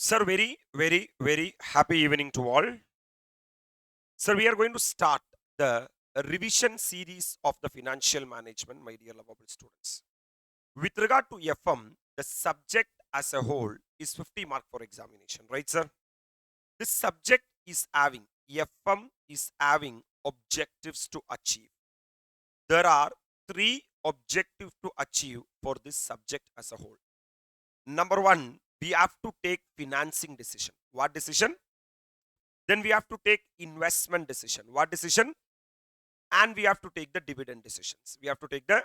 Sir, very happy evening to all. Sir, we are going to start the revision series of the financial management, my dear lovable students. With regard to FM, the subject as a whole is 50 mark for examination, right, sir? This subject is having, FM is having objectives to achieve. There are three objectives to achieve for this subject as a whole. Number one, we have to take financing decision. What decision? Then we have to take investment decision. What decision? And we have to take the dividend decisions. We have to take the,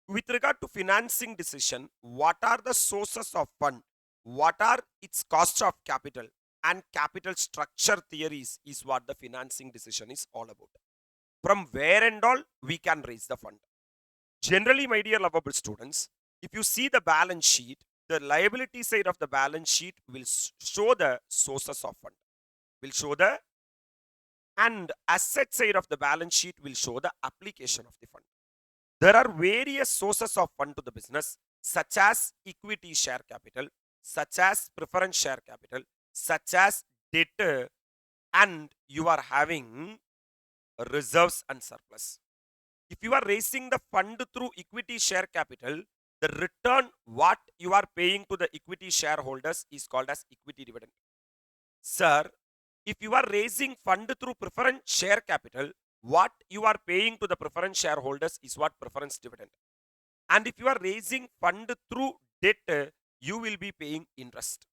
with regard to financing decision, what are the sources of fund? What are its cost of capital? And capital structure theories is what the financing decision is all about. From where and all we can raise the fund. Generally, my dear lovable students, if you see the balance sheet, the liability side of the balance sheet will show the sources of fund. Will show the, and asset side of the balance sheet will show the application of the fund. There are various sources of fund to the business, such as equity share capital, such as preference share capital, such as debt, and you are having reserves and surplus. If you are raising the fund through equity share capital, the return what you are paying to the equity shareholders is called as equity dividend. Sir, if you are raising fund through preference share capital, what you are paying to the preference shareholders is what preference dividend. And if you are raising fund through debt, you will be paying interest.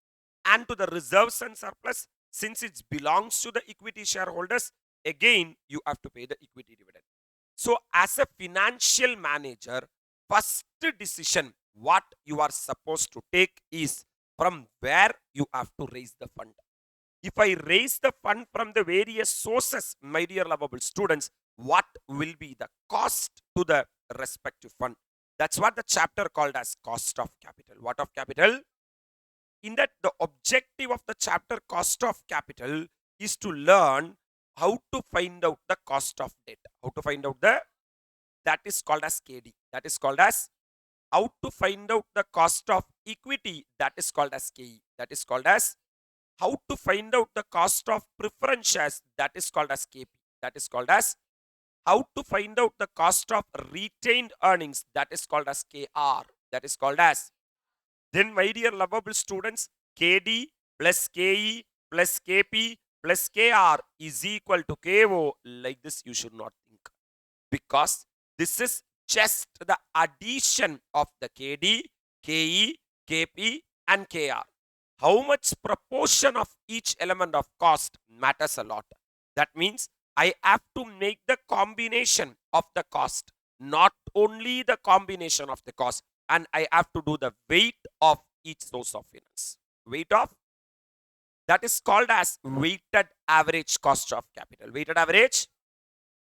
And to the reserves and surplus, since it belongs to the equity shareholders, again you have to pay the equity dividend. So as a financial manager, first decision what you are supposed to take is from where you have to raise the fund. If I raise the fund from the various sources, my dear lovable students, what will be the cost to the respective fund? That's what the chapter called as cost of capital. What of capital? In that, the objective of the chapter cost of capital is to learn how to find out the cost of debt. How to find out the, that is called as KD. That is called as how to find out the cost of equity. That is called as KE. That is called as how to find out the cost of preference shares. That is called as KP. That is called as how to find out the cost of retained earnings. That is called as KR. That is called as. Then, my dear lovable students, KD plus KE plus KP plus KR is equal to KO. Like this, you should not think. Because this is just the addition of the KD, KE, KP and KR. How much proportion of each element of cost matters a lot. That means I have to make the combination of the cost, not only the combination of the cost, and I have to do the weight of each source of finance. Weight of, that is called as weighted average cost of capital. Weighted average.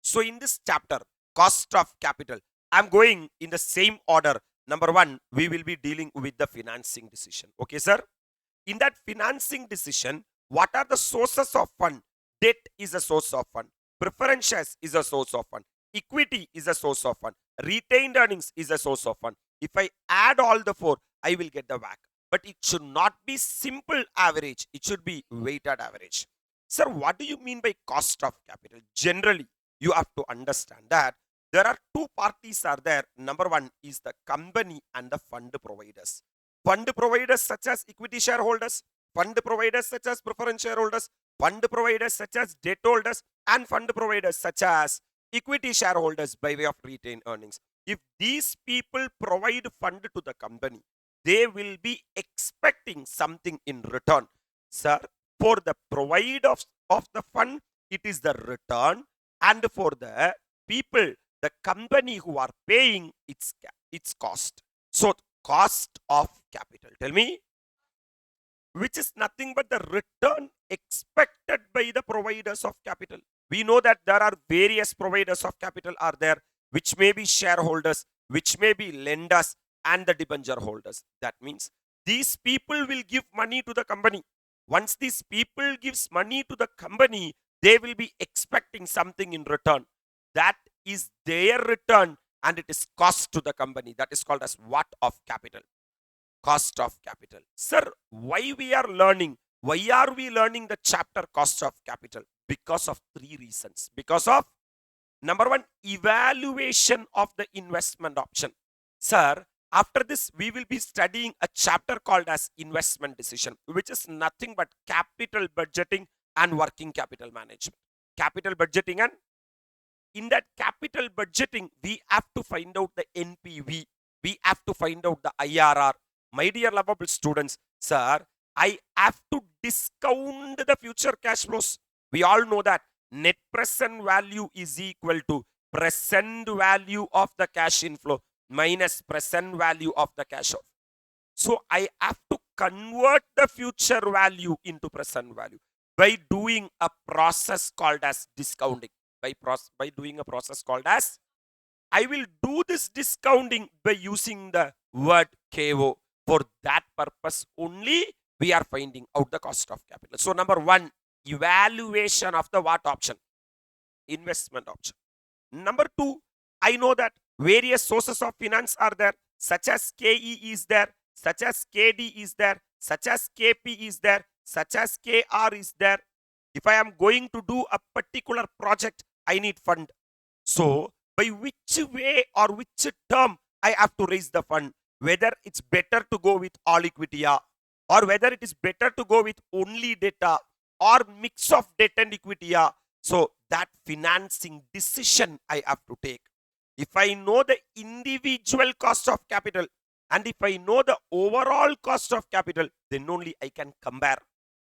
So in this chapter, cost of capital, I'm going in the same order. Number one, we will be dealing with the financing decision. Okay, sir? In that financing decision, what are the sources of fund? Debt is a source of fund. Preference shares is a source of fund. Equity is a source of fund. Retained earnings is a source of fund. If I add all the four, I will get the WACC. But it should not be simple average. It should be weighted average. Sir, what do you mean by cost of capital? Generally, you have to understand that there are two parties are there. Number one is the company and the fund providers. Fund providers such as equity shareholders, fund providers such as preference shareholders, fund providers such as debt holders, and fund providers such as equity shareholders by way of retained earnings. If these people provide fund to the company, they will be expecting something in return. Sir, for the provider of the fund, it is the return, and for the people, the company who are paying its cost. So cost of capital, tell me, which is nothing but the return expected by the providers of capital. We know that there are various providers of capital are there, which may be shareholders, which may be lenders and the debenture holders. That means these people will give money to the company. Once these people gives money to the company, they will be expecting something in return. That is their return and it is cost to the company. That is called as what of capital. cost of capital. Sir, why we are learning? Why are we learning the chapter cost of capital? Because of three reasons. Because of number one, evaluation of the investment option. Sir, after this, we will be studying a chapter called as investment decision, which is nothing but capital budgeting and working capital management. Capital budgeting, and in that capital budgeting, we have to find out the NPV. We have to find out the IRR. My dear lovable students, sir, I have to discount the future cash flows. We all know that net present value is equal to present value of the cash inflow minus present value of the cash out. So I have to convert the future value into present value by doing a process called as discounting. By doing a process called as, I will do this discounting by using the word KO. For that purpose only, we are finding out the cost of capital. So number one, evaluation of the what option? Investment option. Number two, I know that various sources of finance are there, such as KE is there, such as KD is there, such as KP is there, such as KR is there. If I am going to do a particular project, I need fund. So by which way or which term I have to raise the fund? Whether it's better to go with all equity, or whether it is better to go with only debt, or mix of debt and equity. So that financing decision I have to take. If I know the individual cost of capital and if I know the overall cost of capital, then only I can compare.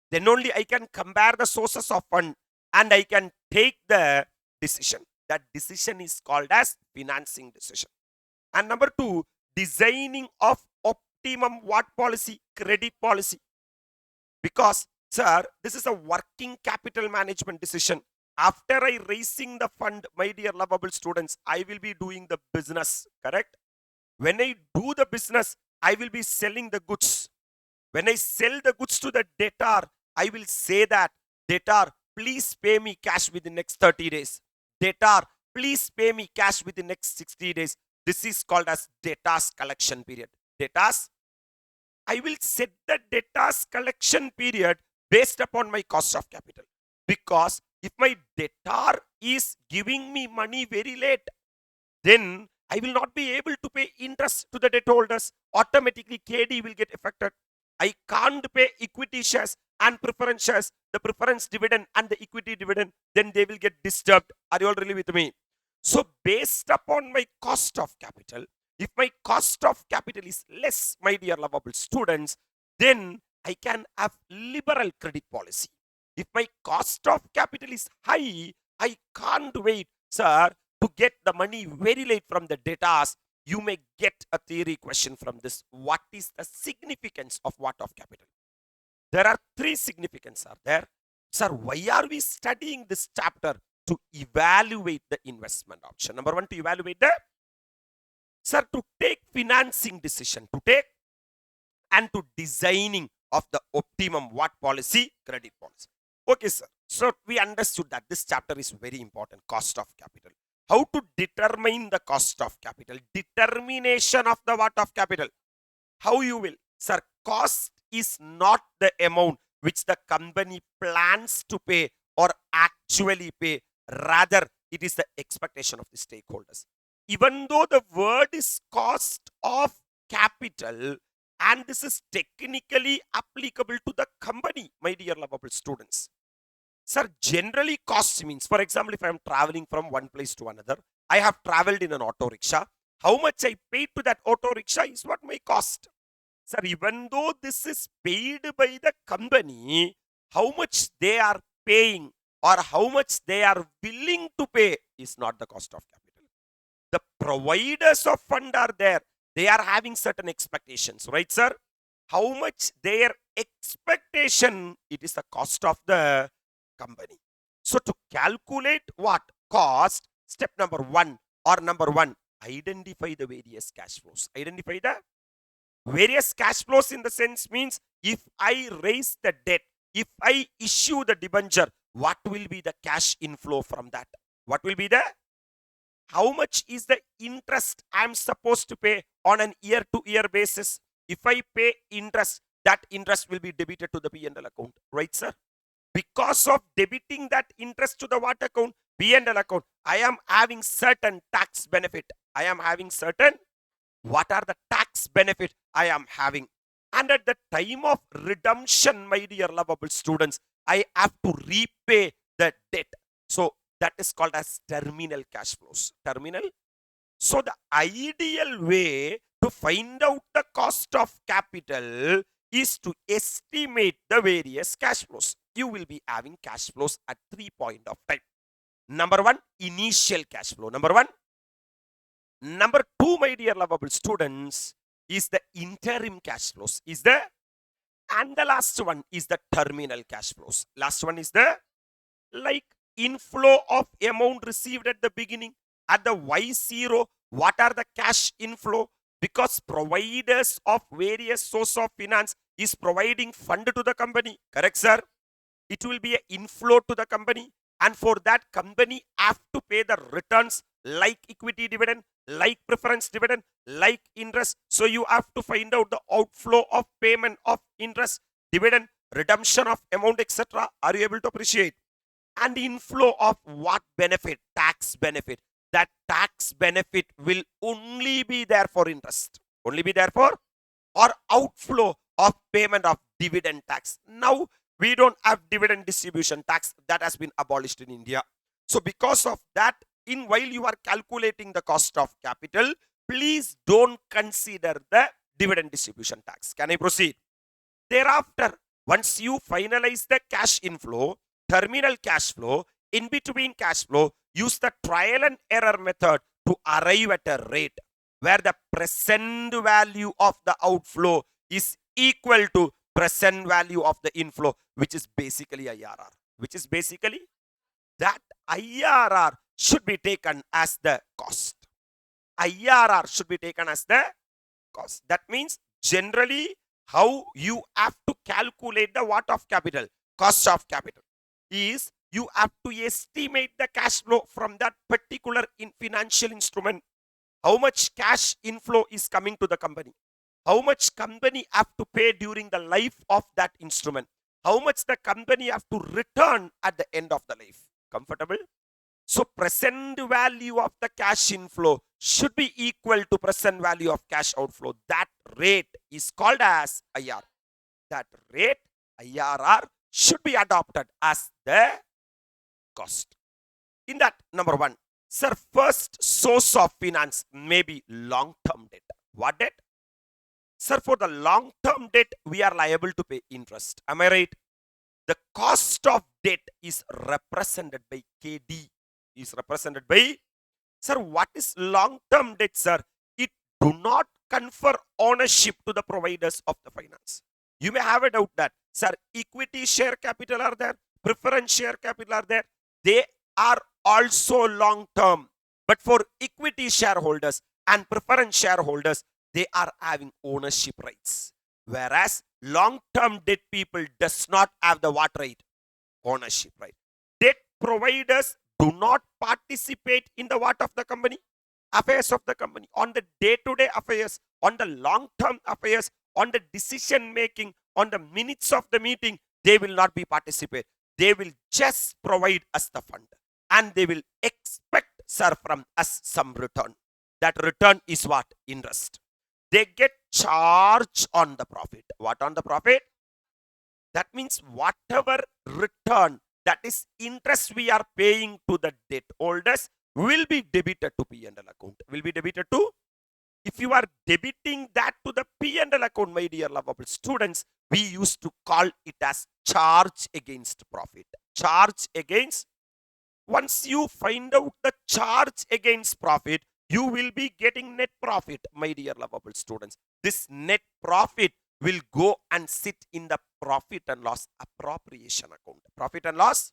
Then only I can compare the sources of fund and I can take the decision. That decision is called as financing decision. And number two, designing of optimum what policy? Credit policy. Because, sir, this is a working capital management decision. After I raising the fund, my dear lovable students, I will be doing the business, correct? When I do the business, I will be selling the goods. When I sell the goods to the debtor, I will say that, debtor, please pay me cash within next 30 days. Debtor, please pay me cash within next 60 days. This is called as debtor's collection period. Debtors, I will set the debtor's collection period based upon my cost of capital. Because if my debtor is giving me money very late, then I will not be able to pay interest to the debt holders. Automatically, KD will get affected. I can't pay equity shares and preference shares, the preference dividend and the equity dividend, then they will get disturbed. Are you all really with me? So, based upon my cost of capital, if my cost of capital is less, my dear lovable students, then I can have liberal credit policy. If my cost of capital is high, I can't wait, sir, to get the money very late from the debtors. You may get a theory question from this. What is the significance of what of capital? There are three significances are there. Sir, why are we studying this chapter? To evaluate the investment option. Number one, to evaluate the, sir, to take financing decision, to take and to designing of the optimum what policy? Credit policy. Okay, sir. So we understood that this chapter is very important, cost of capital. How to determine the cost of capital? Determination of the what of capital? How you will? Sir, cost is not the amount which the company plans to pay or actually pay. Rather, it is the expectation of the stakeholders. Even though the word is cost of capital, and this is technically applicable to the company, my dear lovable students. Sir, generally cost means, for example, if I am traveling from one place to another, I have traveled in an auto rickshaw. How much I paid to that auto rickshaw is what my cost. Sir, even though this is paid by the company, how much they are paying or how much they are willing to pay is not the cost of capital. The providers of fund are there. They are having certain expectations, right, sir? How much their expectation, it is the cost of the company. So to calculate what cost, step number one, identify the various cash flows. Identify the various cash flows in the sense means, if I raise the debt, if I issue the debenture, what will be the cash inflow from that? What will be the, how much is the interest I am supposed to pay on an year-to-year basis? If I pay interest, that interest will be debited to the P&L account, right, sir? Because of debiting that interest to the what account? P&L account. I am having certain tax benefit. I am having certain, what are the tax benefit I am having? And at the time of redemption, my dear lovable students, I have to repay the debt. So that is called as terminal cash flows. Terminal. So the ideal way to find out the cost of capital is to estimate the various cash flows. You will be having cash flows at 3 point of time. Number one, initial cash flow. Number one. Number two, my dear lovable students, is the interim cash flows. And the last one is the terminal cash flows. Last one is the like inflow of amount received at the beginning. At the Y0, what are the cash inflow? Because providers of various source of finance is providing fund to the company. Correct, sir? It will be an inflow to the company. And for that, company have to pay the returns like equity dividend, like preference dividend, like interest. So you have to find out the outflow of payment of interest, dividend, redemption of amount, etc. Are you able to appreciate? And inflow of what benefit? Tax benefit. That tax benefit will only be there for interest. Only be there for, or outflow of payment of dividend tax. Now, we don't have dividend distribution tax, that has been abolished in India. So because of that, while you are calculating the cost of capital, please don't consider the dividend distribution tax. Can I proceed? Thereafter, once you finalize the cash inflow, terminal cash flow, in between cash flow, use the trial and error method to arrive at a rate where the present value of the outflow is equal to present value of the inflow, which is basically IRR. Which is basically, that IRR should be taken as the cost. IRR should be taken as the cost. That means generally how you have to calculate the what of capital, cost of capital, is you have to estimate the cash flow from that particular financial instrument. How much cash inflow is coming to the company? How much company have to pay during the life of that instrument? How much the company have to return at the end of the life? Comfortable? So present value of the cash inflow should be equal to present value of cash outflow. That rate is called as IRR. That rate, IRR, should be adopted as the cost. In that, number one, sir, first source of finance may be long-term debt. What debt? Sir, for the long-term debt, we are liable to pay interest. Am I right? The cost of debt is represented by KD. Is represented by, sir, what is long-term debt, sir? It do not confer ownership to the providers of the finance. You may have a doubt that, sir, equity share capital are there, preference share capital are there. They are also long-term. But for equity shareholders and preference shareholders, they are having ownership rights. Whereas long-term debt people does not have the what right? Ownership right. Debt providers do not participate in the what of the company? Affairs of the company. On the day-to-day affairs, on the long-term affairs, on the decision making, on the minutes of the meeting, they will not be participate. They will just provide us the fund. And they will expect, sir, from us some return. That return is what? Interest. They get charged on the profit. What on the profit? That means whatever return, that is interest we are paying to the debt holders, will be debited to P&L account. Will be debited to? If you are debiting that to the P&L account, my dear lovable students, we used to call it as charge against profit. Charge against. Once you find out the charge against profit, you will be getting net profit, my dear lovable students. This net profit will go and sit in the profit and loss appropriation account. Profit and loss.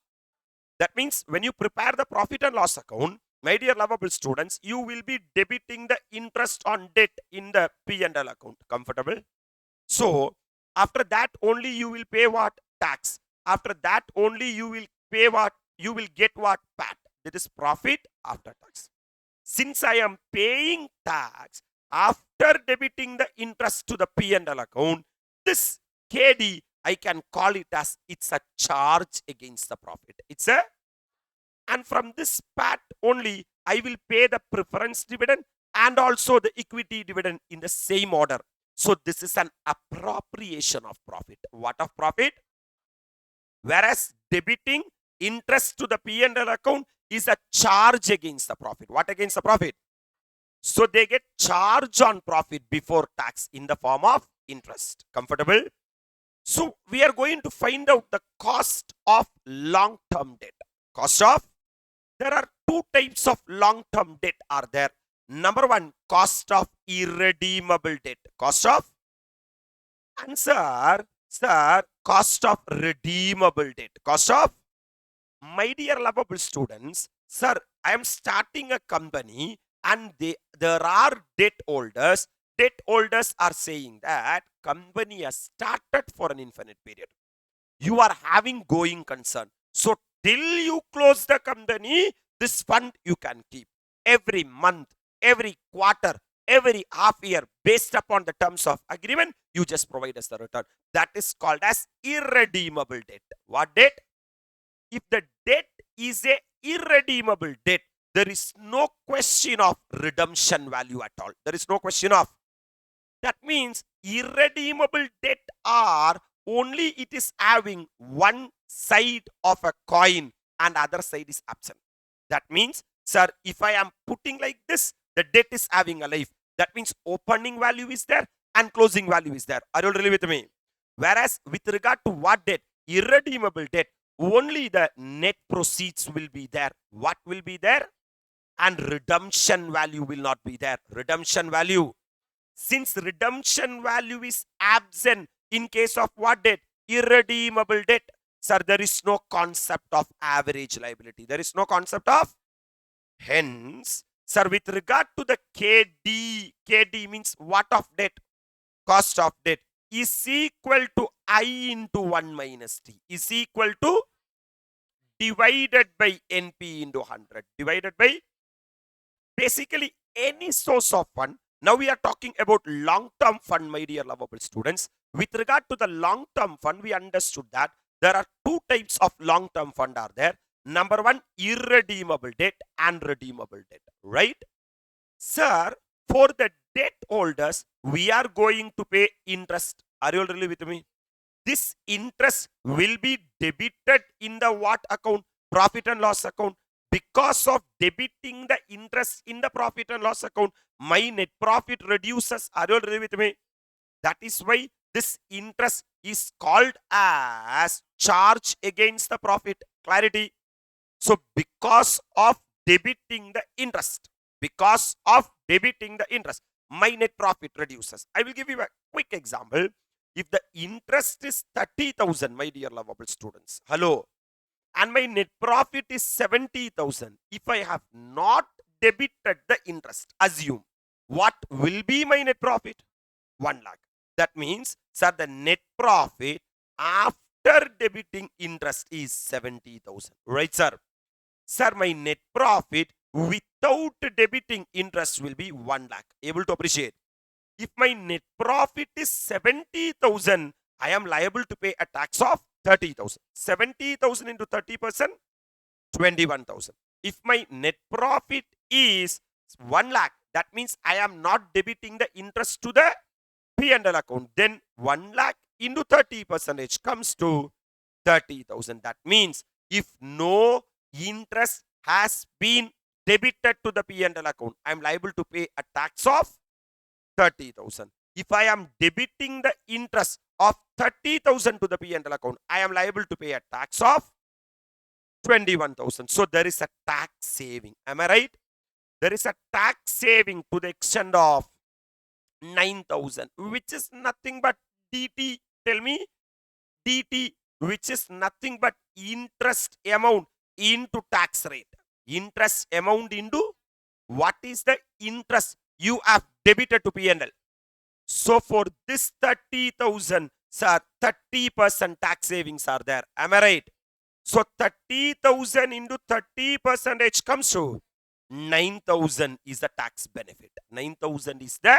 That means when you prepare the profit and loss account, my dear lovable students, you will be debiting the interest on debt in the P&L account. Comfortable? So, after that only you will pay what? Tax. After that only you will pay what? You will get what? PAT. That is profit after tax. Since I am paying tax, after debiting the interest to the P&L account, this KD, I can call it as it's a charge against the profit. And from this part only, I will pay the preference dividend and also the equity dividend in the same order. So this is an appropriation of profit. What of profit? Whereas debiting interest to the P&L account is a charge against the profit. What against the profit? So they get charge on profit before tax in the form of interest. Comfortable? So we are going to find out the cost of long-term debt. There are two types of long-term debt are there. Number one, cost of irredeemable debt. Cost of redeemable debt. My dear lovable students, sir, I am starting a company and there are debt holders. Debt holders are saying that company has started for an infinite period. You are having going concern. So till you close the company, this fund you can keep. Every month, every quarter, every half year, based upon the terms of agreement, you just provide us the return. That is called as irredeemable debt. What debt? If the debt is a irredeemable debt, there is no question of redemption value at all. There is no question of. That means irredeemable debt are only it is having one side of a coin and other side is absent. That means, sir, if I am putting like this, the debt is having a life. That means opening value is there and closing value is there. Are you really with me? Whereas with regard to what debt? Irredeemable debt, only the net proceeds will be there. What will be there? And redemption value will not be there. Redemption value. Since redemption value is absent in case of what debt? Irredeemable debt. Sir, there is no concept of average liability. There is no concept of. Hence, sir, with regard to the KD means what of debt? Cost of debt is equal to I into 1 minus T is equal to divided by NP into 100. Divided by basically any source of fund. Now we are talking about long-term fund, my dear lovable students. With regard to the long-term fund, we understood that there are two types of long-term fund are there. Number one, irredeemable debt and redeemable debt, right? Sir, for the debt holders, we are going to pay interest. Are you all really with me? This interest will be debited in the what account? Profit and loss account. Because of debiting the interest in the profit and loss account, my net profit reduces. Are you all really with me? That is why this interest is called as charge against the profit. Clarity. So because of debiting the interest, my net profit reduces. I will give you a quick example. If the interest is 30,000, my dear lovable students, hello, and my net profit is 70,000, if I have not debited the interest, assume, what will be my net profit? 1 lakh. That means, sir, the net profit after debiting interest is 70,000. Right, sir? Sir, my net profit without debiting interest will be 1 lakh. Able to appreciate? If my net profit is 70,000, I am liable to pay a tax of 30,000. 70,000 into 30%, 21,000. If my net profit is 1 lakh, that means I am not debiting the interest to the P&L account. Then 1 lakh into 30% comes to 30,000. That means if no interest has been debited to the P&L account, I am liable to pay a tax of 30,000. If I am debiting the interest of 30,000 to the P&L account, I am liable to pay a tax of 21,000. So there is a tax saving. Am I right? There is a tax saving to the extent of 9,000, which is nothing but DT. Tell me, DT, which is nothing but interest amount into tax rate. Interest amount into what is the interest you have debited to P&L. So for this 30,000, sir, 30% tax savings are there. Am I right? So 30,000 into 30% comes to 9,000 is the tax benefit. 9,000 is the,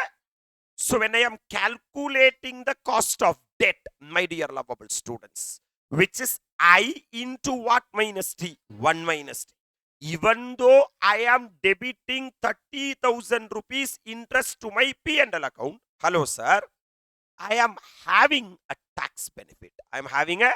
so when I am calculating the cost of debt, my dear lovable students, which is I into what minus T? 1 minus T. Even though I am debiting 30,000 rupees interest to my P&L account, hello sir, I am having a tax benefit. I am having a,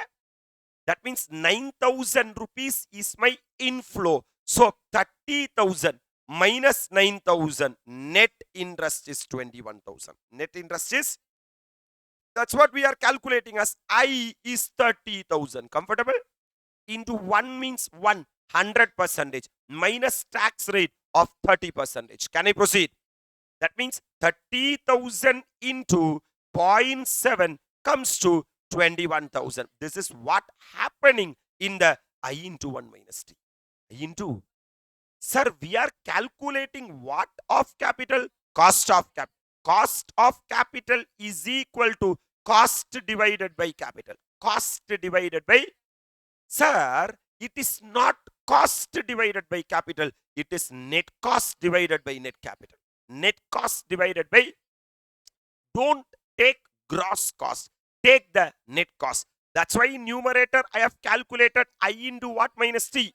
that means 9,000 rupees is my inflow. So 30,000 minus 9,000, net interest is 21,000. Net interest is, that's what we are calculating as I is 30,000. Comfortable? Into 1 means 100% minus tax rate of 30%. Can I proceed? That means 30,000 into 0.7 comes to 21,000. This is what happening in the I into 1 minus T. I into, sir, we are calculating what of capital? Cost of capital. Cost of capital is equal to cost divided by capital. Cost divided by, sir, it is not cost divided by capital. It is net cost divided by net capital. Net cost divided by, don't take gross cost, take the net cost. That's why in numerator I have calculated I into what minus T?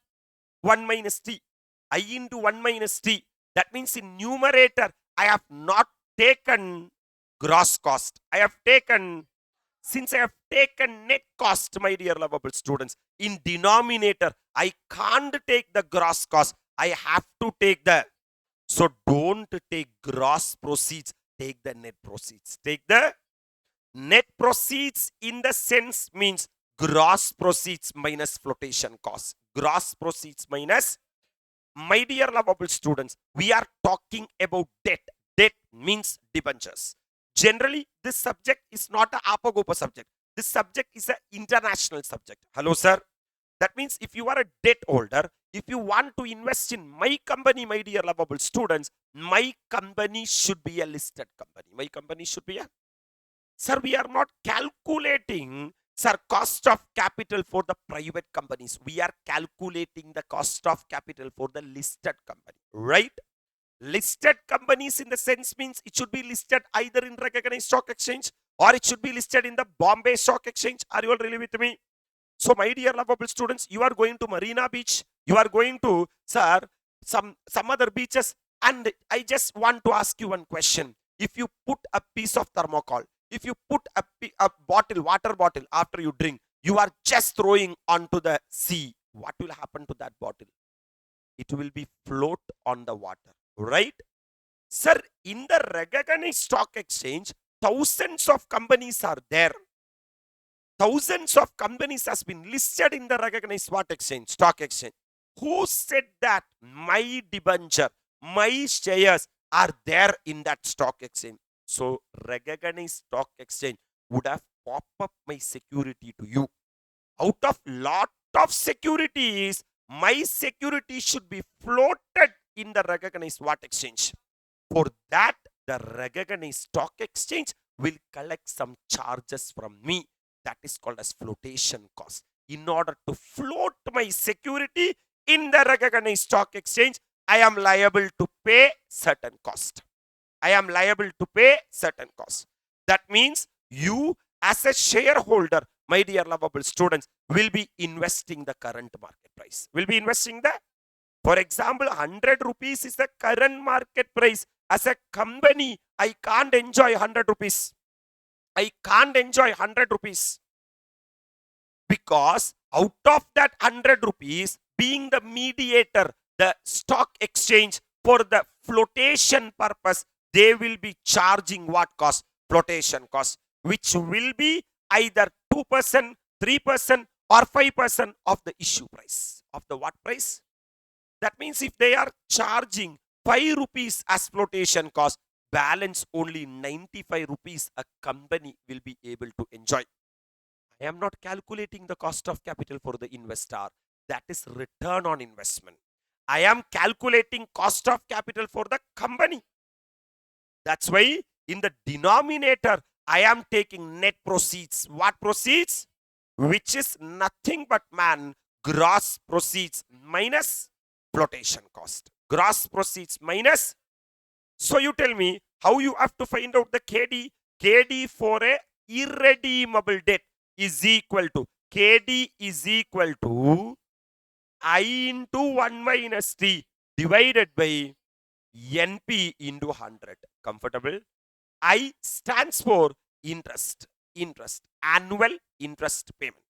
1 minus T. I into 1 minus T. That means in numerator I have not taken gross cost. I have taken, since I have taken net cost, my dear lovable students, in denominator I can't take the gross cost. I have to take the, so don't take gross proceeds, take the net proceeds. Take the net proceeds in the sense means gross proceeds minus flotation cost. Gross proceeds minus, my dear lovable students, we are talking about debt. Debt means debentures. Generally, this subject is not a Apagopa subject. This subject is an international subject. Hello, sir. That means if you are a debt holder, if you want to invest in my company, my dear lovable students, my company should be a listed company. My company should be a, sir, we are not calculating, sir, cost of capital for the private companies. We are calculating the cost of capital for the listed company, right? Listed companies in the sense means it should be listed either in recognized stock exchange or it should be listed in the Bombay Stock Exchange. Are you all really with me? So my dear lovable students, you are going to Marina Beach, you are going to, sir, some other beaches, and I just want to ask you one question. If you put a piece of thermocol, if you put a bottle, water bottle after you drink, you are just throwing onto the sea, what will happen to that bottle? It will be float on the water, right? Sir, in the recognized stock exchange, thousands of companies are there. Thousands of companies has been listed in the recognized stock exchange. Who said that my debenture, my shares are there in that stock exchange? So recognized stock exchange would have pop up my security to you. Out of lot of securities, my security should be floated in the recognized what exchange? For that, the recognized stock exchange will collect some charges from me. That is called as flotation cost. In order to float my security in the recognized stock exchange, I am liable to pay certain cost. I am liable to pay certain cost. That means you as a shareholder, my dear lovable students, will be investing the current market price. Will be investing the, for example, 100 rupees is the current market price. As a company, I can't enjoy 100 rupees. I can't enjoy 100 rupees because out of that 100 rupees, being the mediator, the stock exchange, for the flotation purpose, they will be charging what cost? Flotation cost, which will be either 2%, 3%, or 5% of the issue price. Of the what price? That means if they are charging 5 rupees as flotation cost, balance only 95 rupees a company will be able to enjoy. I am not calculating the cost of capital for the investor. That is return on investment. I am calculating cost of capital for the company. That's why in the denominator, I am taking net proceeds. What proceeds? Which is nothing but gross proceeds minus flotation cost. Gross proceeds minus. So you tell me how you have to find out the KD. KD for a irredeemable debt is equal to KD is equal to I into 1 minus T divided by NP into 100. Comfortable? I stands for interest, annual interest payment.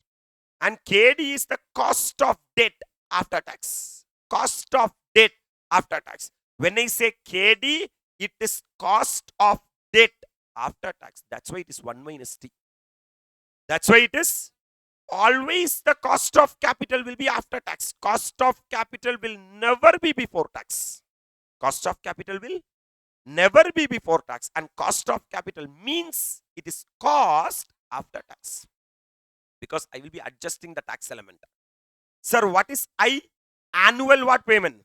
And KD is the cost of debt after tax. Cost of debt after tax. When I say KD, it is cost of debt after tax. That's why it is 1 minus T. That's why it is always the cost of capital will be after tax. Cost of capital will never be before tax. Cost of capital will never be before tax, and cost of capital means it is cost after tax, because I will be adjusting the tax element. Sir, what is I? Annual what payment?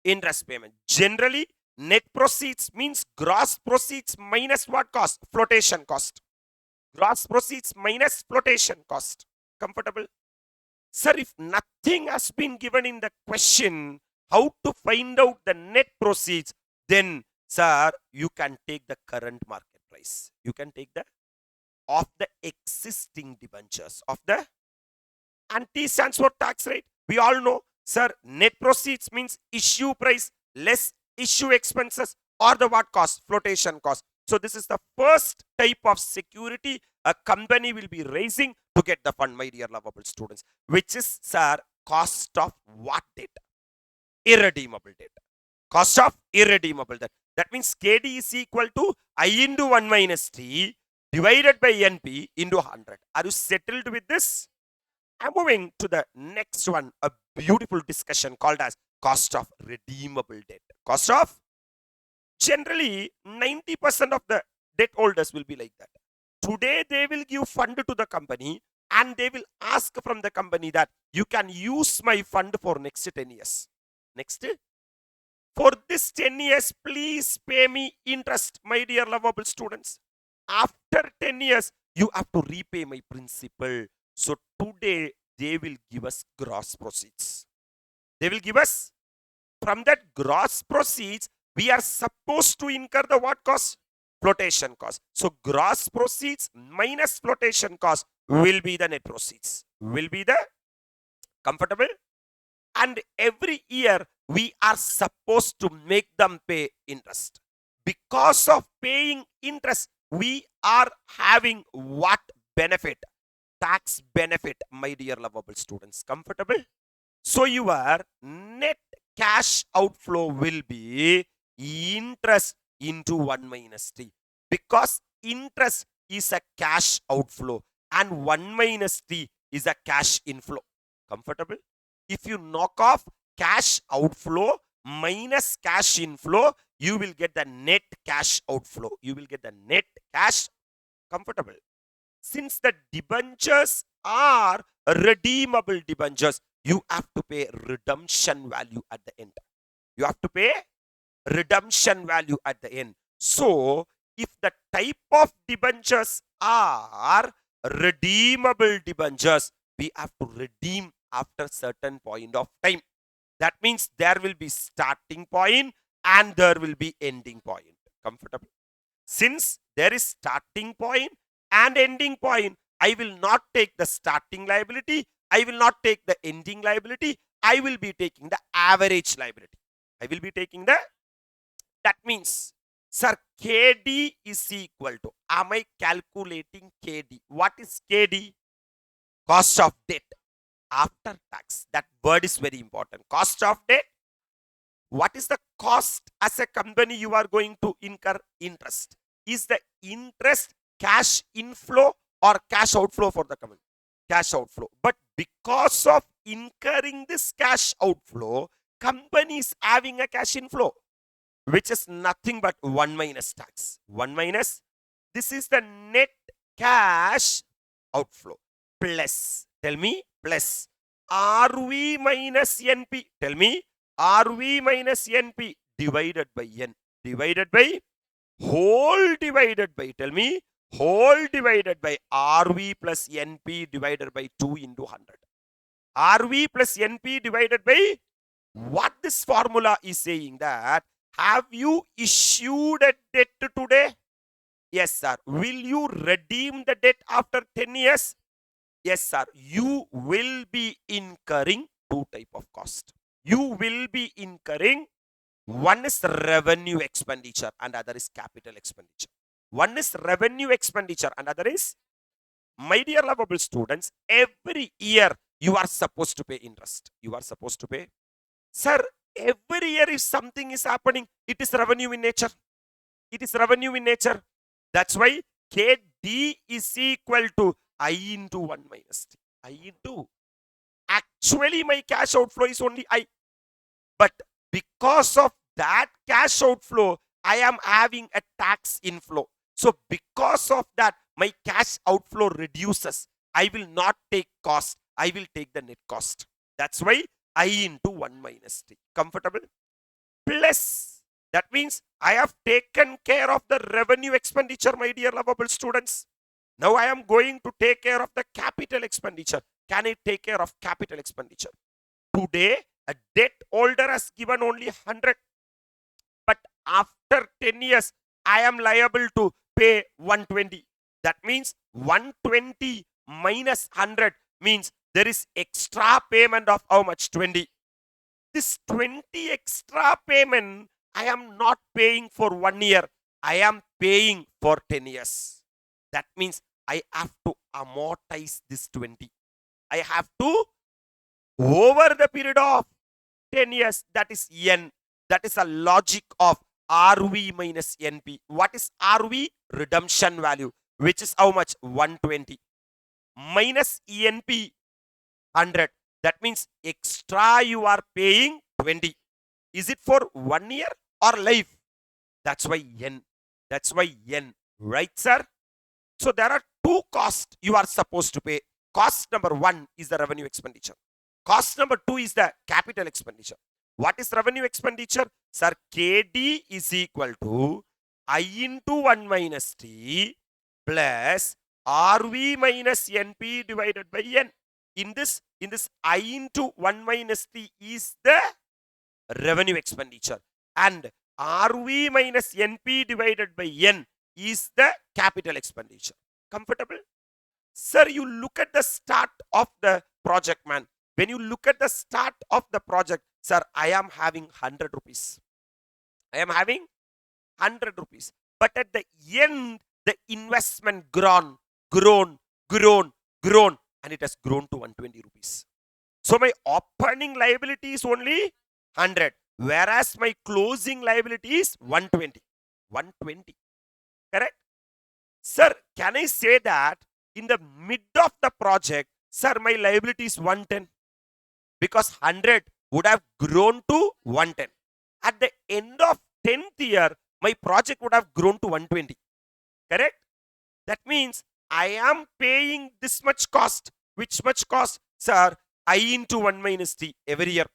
Interest payment. Generally, net proceeds means gross proceeds minus what cost? Flotation cost. Gross proceeds minus flotation cost. Comfortable? Sir, if nothing has been given in the question, how to find out the net proceeds, then sir, you can take the current market price. You can take the of the existing debentures of the, and T stands for tax rate. We all know, sir, net proceeds means issue price less issue expenses or the what cost? Flotation cost. So this is the first type of security a company will be raising to get the fund, my dear lovable students, which is, sir, cost of what debt? Irredeemable debt. Cost of irredeemable debt. That means KD is equal to I into 1 minus T divided by NP into 100. Are you settled with this? I'm moving to the next one, a beautiful discussion called as cost of redeemable debt. Cost of, generally 90% of the debt holders will be like that. Today they will give fund to the company and they will ask from the company that you can use my fund for next 10 years. Next, for this 10 years, please pay me interest, my dear lovable students. After 10 years, you have to repay my principal. So today, they will give us gross proceeds. They will give us, from that gross proceeds, we are supposed to incur the what cost? Flotation cost. So gross proceeds minus flotation cost will be the net proceeds. Will be the, comfortable? And every year, we are supposed to make them pay interest. Because of paying interest, we are having what benefit? Tax benefit, my dear lovable students. Comfortable? So your net cash outflow will be interest into 1 minus T. Because interest is a cash outflow and 1 minus T is a cash inflow. Comfortable? If you knock off cash outflow minus cash inflow, you will get the net cash outflow. You will get the net cash. Comfortable? Since the debentures are redeemable debentures, you have to pay redemption value at the end. You have to pay redemption value at the end. So, if the type of debentures are redeemable debentures, we have to redeem after certain point of time. That means there will be starting point and there will be ending point. Comfortable? Since there is starting point and ending point, I will not take the starting liability. I will not take the ending liability. I will be taking the average liability. I will be taking the, that means, sir, KD is equal to, am I calculating KD? What is KD? Cost of debt after tax. That word is very important. Cost of debt. What is the cost as a company you are going to incur interest? Is the interest cash inflow or cash outflow for the company? Cash outflow. But because of incurring this cash outflow, company is having a cash inflow, which is nothing but 1 minus tax. 1 minus, this is the net cash outflow. Plus, tell me, plus RV minus NP. Tell me, RV minus NP divided by N. Divided by, whole divided by, tell me, whole divided by RV plus NP divided by 2 into 100. RV plus NP divided by What this formula is saying that, have you issued a debt today? Yes, sir. Will you redeem the debt after 10 years? Yes, sir. You will be incurring two type of cost. You will be incurring, one is revenue expenditure and other is capital expenditure. One is revenue expenditure and other is, my dear lovable students, every year you are supposed to pay interest. You are supposed to pay. Sir, every year if something is happening, it is revenue in nature. It is revenue in nature. That's why KD is equal to I into 1 minus T. I into, actually my cash outflow is only I. But because of that cash outflow, I am having a tax inflow. So because of that, my cash outflow reduces. I will not take cost. I will take the net cost. That's why I into 1 minus T. Comfortable? Plus, that means I have taken care of the revenue expenditure, my dear lovable students. Now I am going to take care of the capital expenditure. Can I take care of capital expenditure? Today, a debt holder has given only 100, but after 10 years, I am liable to pay 120. That means 120 minus 100 means there is extra payment of how much? 20. This 20 extra payment, I am not paying for 1 year. I am paying for 10 years. That means I have to amortize this 20. I have to, over the period of 10 years, that is N. That is a logic of RV minus NP. What is RV? Redemption value, which is how much? 120. Minus ENP 100. That means extra you are paying 20. Is it for 1 year or life? That's why N. That's why N. Right, sir? So there are two costs you are supposed to pay. Cost number one is the revenue expenditure. Cost number two is the capital expenditure. What is revenue expenditure? Sir, KD is equal to I into 1 minus T plus RV minus NP divided by N. In this I into 1 minus T is the revenue expenditure, and RV minus NP divided by N is the capital expenditure. Comfortable? Sir, you look at the start of the project, man. When you look at the start of the project, sir, I am having 100 rupees. I am having 100 rupees. But at the end, the investment grown, and it has grown to 120 rupees. So my opening liability is only 100, whereas my closing liability is 120. 120. Correct? Sir, can I say that in the mid of the project, sir, my liability is 110? Because 100 would have grown to 110. At the end of 10th year, my project would have grown to 120. Correct? That means I am paying this much cost. Which much cost? Sir, I into 1 minus T every year.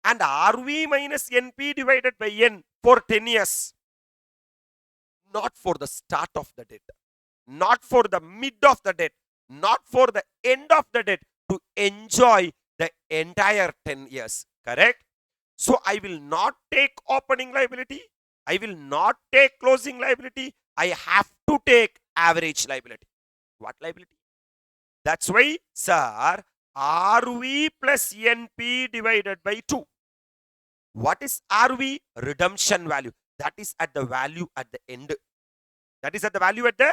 And RV minus NP divided by N for 10 years. Not for the start of the debt. Not for the mid of the debt. Not for the end of the debt. To enjoy the entire 10 years. Correct? So I will not take opening liability. I will not take closing liability. I have to take average liability. What liability? That's why, sir, RV plus NP divided by 2. What is RV? Redemption value. That is at the value at the end. That is at the value at the,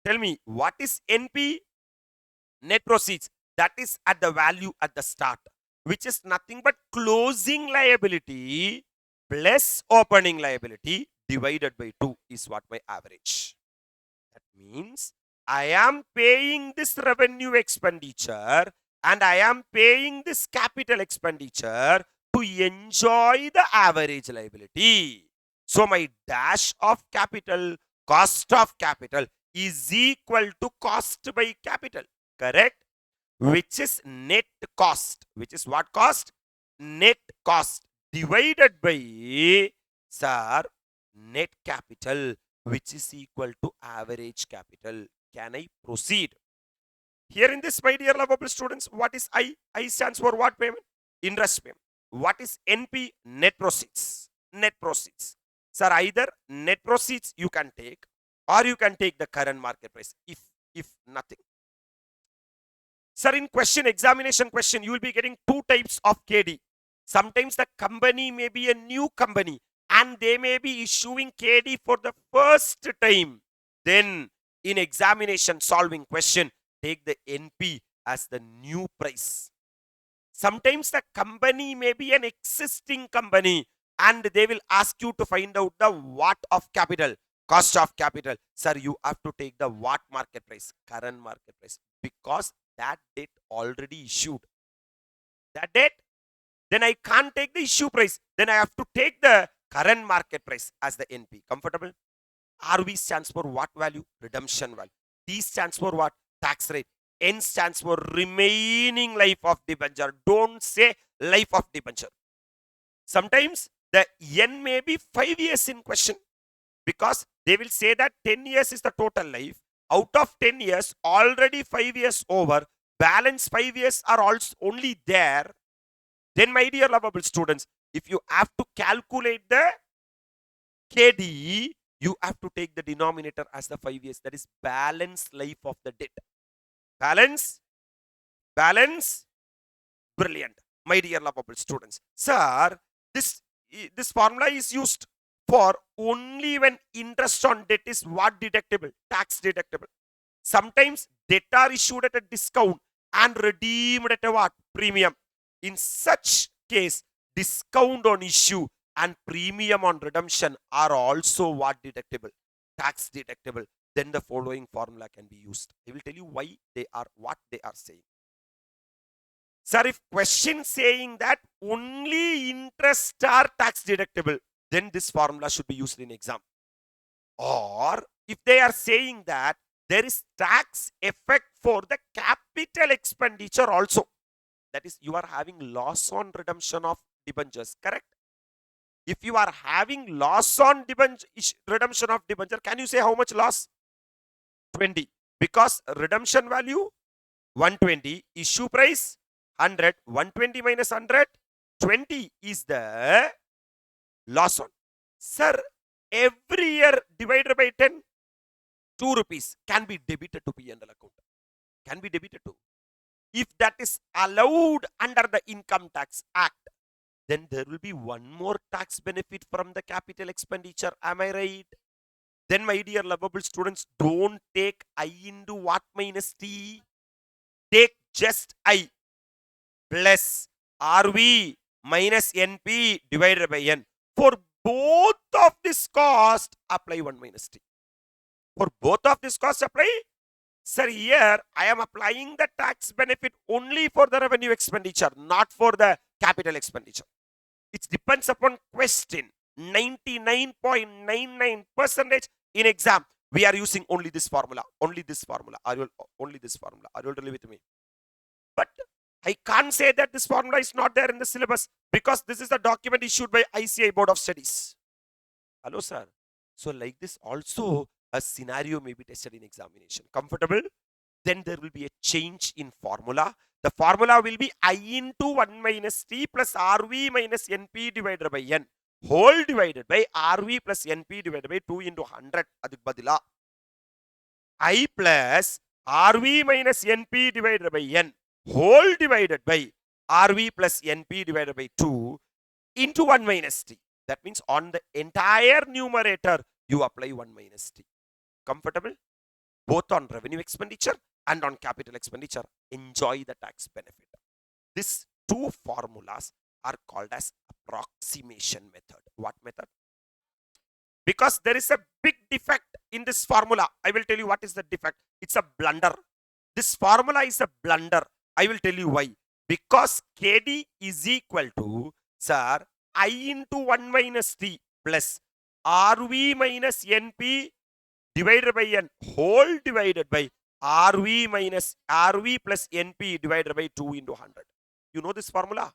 tell me, what is NP? Net proceeds. That is at the value at the start, which is nothing but closing liability plus opening liability divided by 2 is what my average. That means I am paying this revenue expenditure and I am paying this capital expenditure to enjoy the average liability. So my dash of capital, cost of capital is equal to cost by capital. Correct? Which is net cost. Which is what cost? Net cost divided by, sir, net capital, which is equal to average capital. Can I proceed? Here in this, my dear lovable students, what is I? I stands for what payment? Interest payment. what is NP? Net proceeds. Net proceeds. Sir, either net proceeds you can take or you can take the current market price if nothing. Sir, in question, examination question, you will be getting two types of KD. Sometimes the company may be a new company and they may be issuing KD for the first time. Then in examination solving question, take the NP as the new price. Sometimes the company may be an existing company and they will ask you to find out the what of capital, cost of capital. Sir, you have to take the what market price, current market price, because that debt already issued. That debt, then I can't take the issue price. Then I have to take the current market price as the NP. Comfortable? RV stands for what value? Redemption value. T stands for what? Tax rate. N stands for remaining life of debenture. Don't say life of debenture. Sometimes the N may be 5 years in question because they will say that 10 years is the total life. Out of 10 years, already 5 years over, balance 5 years are also only there. Then, my dear lovable students, if you have to calculate the KD, you have to take the denominator as the 5 years. That is balance life of the debt. Balance, brilliant, my dear lovable students. Sir, this formula is used for only when interest on debt is what deductible? Tax deductible. Sometimes debt are issued at a discount and redeemed at a what? Premium. In such case, discount on issue and premium on redemption are also what deductible? Tax deductible. Then the following formula can be used. I will tell you why they are what they are saying. Sir, if question saying that only interest are tax deductible, then this formula should be used in exam. Or if they are saying that there is tax effect for the capital expenditure also, that is, you are having loss on redemption of debentures, correct? If you are having loss on redemption of debenture, can you say how much loss? 20. Because redemption value 120, issue price 100, 120 minus 100, 20 is the loss on. Sir, every year divided by 10, 2 rupees can be debited to P&L account. Can be debited to. If that is allowed under the Income Tax Act, then there will be one more tax benefit from the capital expenditure. Am I right? Then, my dear lovable students, don't take I into what minus T. Take just I plus RV minus NP divided by N. For both of this cost, apply 1 minus T. For both of this cost, apply. Sir, here I am applying the tax benefit only for the revenue expenditure, not for the capital expenditure. It depends upon question. 99.99% in exam, we are using only this formula. Only this formula. Only this formula. Are you all with me? But I can't say that this formula is not there in the syllabus because this is the document issued by ICAI Board of Studies. Hello, sir. So, like this also, a scenario may be tested in examination. Comfortable? Then there will be a change in formula. The formula will be I into 1 minus T plus RV minus NP divided by N whole divided by RV plus NP divided by 2 into 100. Aduk badila. I plus RV minus NP divided by N whole divided by RV plus NP divided by 2 into 1 minus T. That means on the entire numerator, you apply 1 minus T. Comfortable? Both on revenue expenditure and on capital expenditure, enjoy the tax benefit. These two formulas are called as approximation method. What method? Because there is a big defect in this formula. I will tell you what is the defect. It's a blunder. This formula is a blunder. I will tell you why. Because KD is equal to, sir, I into 1 minus T plus RV minus NP divided by N whole divided by RV plus NP divided by 2 into 100. You know this formula?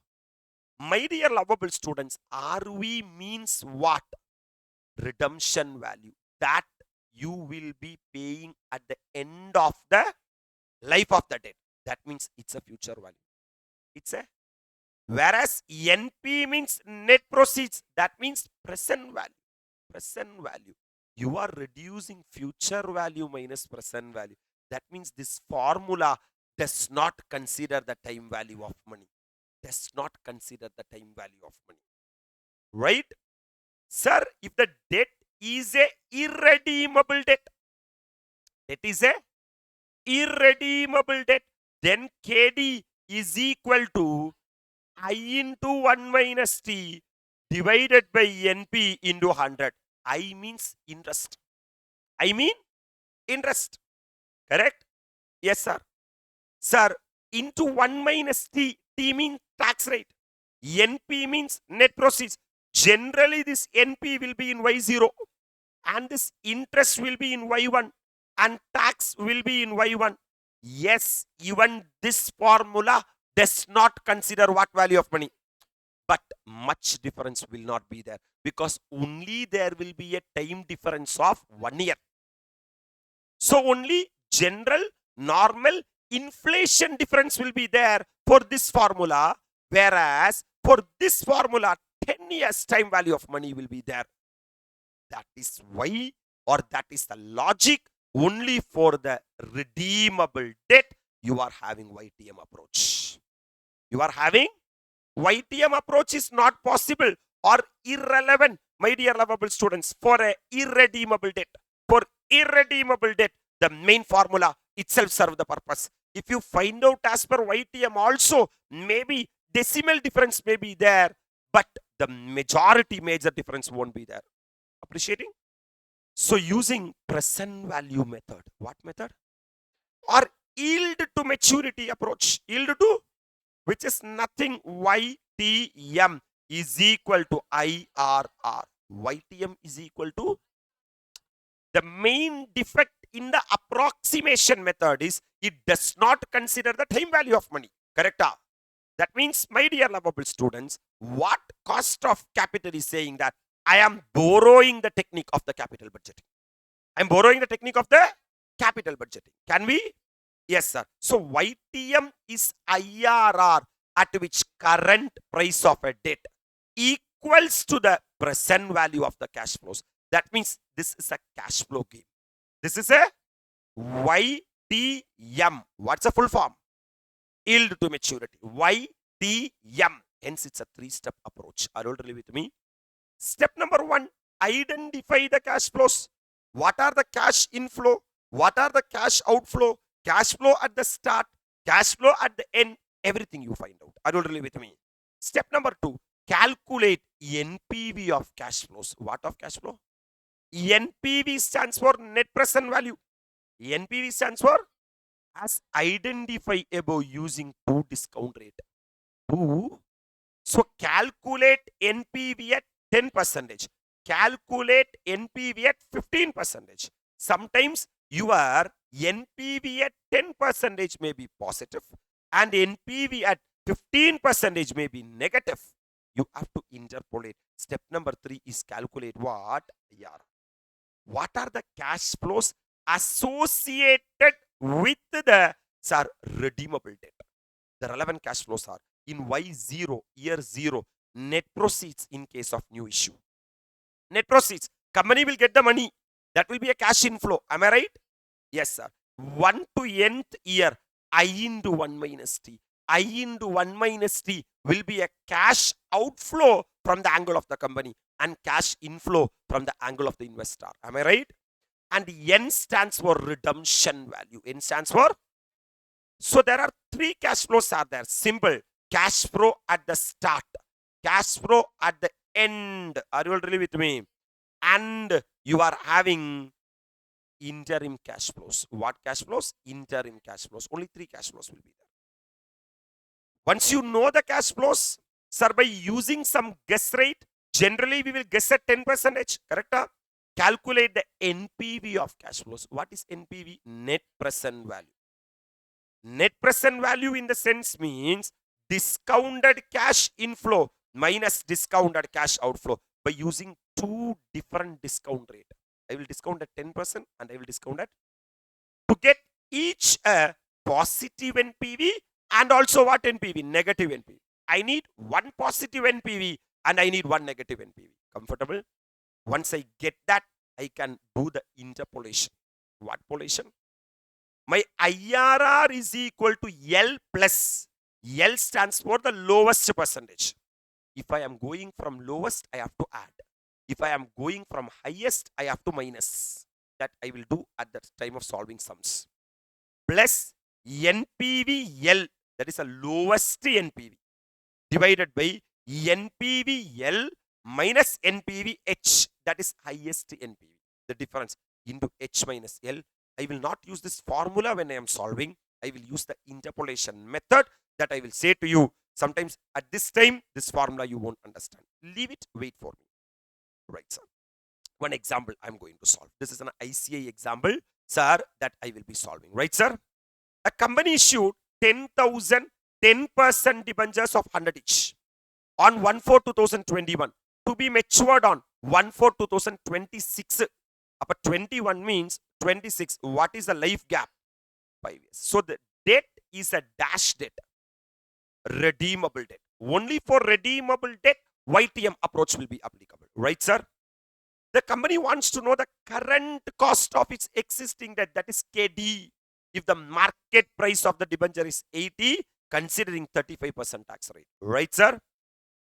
My dear lovable students, RV means what? Redemption value. That you will be paying at the end of the life of the debt. That means it's a future value. It's a Whereas NP means net proceeds. That means present value. Present value. You are reducing future value minus present value. That means this formula does not consider the time value of money. Does not consider the time value of money. Right? Sir, if the debt is a irredeemable debt, it is a irredeemable debt, then KD is equal to I into 1 minus T divided by NP into 100. I means interest. I mean interest. Correct? Yes, sir. Sir, into 1 minus T. T means tax rate. NP means net proceeds. Generally, this NP will be in Y0 and this interest will be in Y1 and tax will be in Y1. Yes, even this formula does not consider what value of money. But much difference will not be there because only there will be a time difference of 1 year. So only general, normal, inflation difference will be there for this formula, whereas for this formula, 10 years time value of money will be there. That is why, or that is the logic, only for the redeemable debt, you are having YTM approach. You are having YTM approach is not possible or irrelevant, my dear lovable students, for a irredeemable debt. For irredeemable debt, the main formula itself serves the purpose. If you find out as per YTM also, maybe decimal difference may be there, but the major difference won't be there. Appreciating? So using present value method, what method? Or yield to maturity approach. Yield to, which is nothing, YTM is equal to IRR. YTM is equal to, the main defect in the approximation method is it does not consider the time value of money. Correct? That means, my dear lovable students, what cost of capital is saying that I am borrowing the technique of the capital budgeting. I am borrowing the technique of the capital budgeting. Can we? Yes, sir. So YTM is IRR at which current price of a debt equals to the present value of the cash flows. That means this is a cash flow game. This is a YTM. What's the full form? Yield to maturity. YTM. Hence, it's a 3-step approach. Are you all really with me? Step number 1, identify the cash flows. What are the cash inflow? What are the cash outflow? Cash flow at the start, cash flow at the end, everything you find out. Are you really with me? Step number 2, calculate NPV of cash flows. What of cash flow? NPV stands for net present value. NPV stands for as identify above using 2 discount rate. 2. So calculate NPV at 10%. Calculate NPV at 15%. Sometimes your NPV at 10% may be positive and NPV at 15% may be negative. You have to interpolate. Step number 3 is calculate what? Yeah. What are the cash flows associated with the redeemable debt? The relevant cash flows are in Y0, year 0, net proceeds in case of new issue. Net proceeds. Company will get the money. That will be a cash inflow. Am I right? Yes, sir. 1 to nth year, I into 1 minus T. I into 1 minus T will be a cash outflow from the angle of the company and cash inflow from the angle of the investor. Am I right? And N stands for redemption value. N stands for. So there are 3 cash flows are there. Simple. Cash flow at the start. Cash flow at the end. Are you all really with me? And you are having interim cash flows. What cash flows? Interim cash flows. Only 3 cash flows will be there. Once you know the cash flows, sir, by using some guess rate, generally we will guess at 10%. Correct? Calculate the NPV of cash flows. What is NPV? Net present value. Net present value in the sense means discounted cash inflow minus discounted cash outflow by using 2 different discount rate. I will discount at 10% and I will discount at to get each a positive NPV and also what NPV? Negative NPV. I need one positive NPV and I need one negative NPV. Comfortable? Once I get that, I can do the interpolation. What polation? My IRR is equal to L plus. L stands for the lowest percentage. If I am going from lowest, I have to add. If I am going from highest, I have to minus. That I will do at the time of solving sums. Plus NPVL, that is the lowest NPV, divided by NPVL minus NPVH, that is highest NPV. The difference into H minus L. I will not use this formula when I am solving. I will use the interpolation method that I will say to you. Sometimes at this time, this formula you won't understand. Leave it, wait for me. Right, sir. One example I'm going to solve. This is an ICAI example, sir, that I will be solving. Right, sir? A company issued 10,000 10% debentures of 100 each on 1/4/2021 to be matured on 1/4/2026. Upper 21 means 26. What is the life gap? 5 years. So the debt is a dash debt, redeemable debt. Only for redeemable debt, YTM approach will be applicable. Right, sir? The company wants to know the current cost of its existing debt, that is KD. If the market price of the debenture is 80, considering 35% tax rate. Right, sir?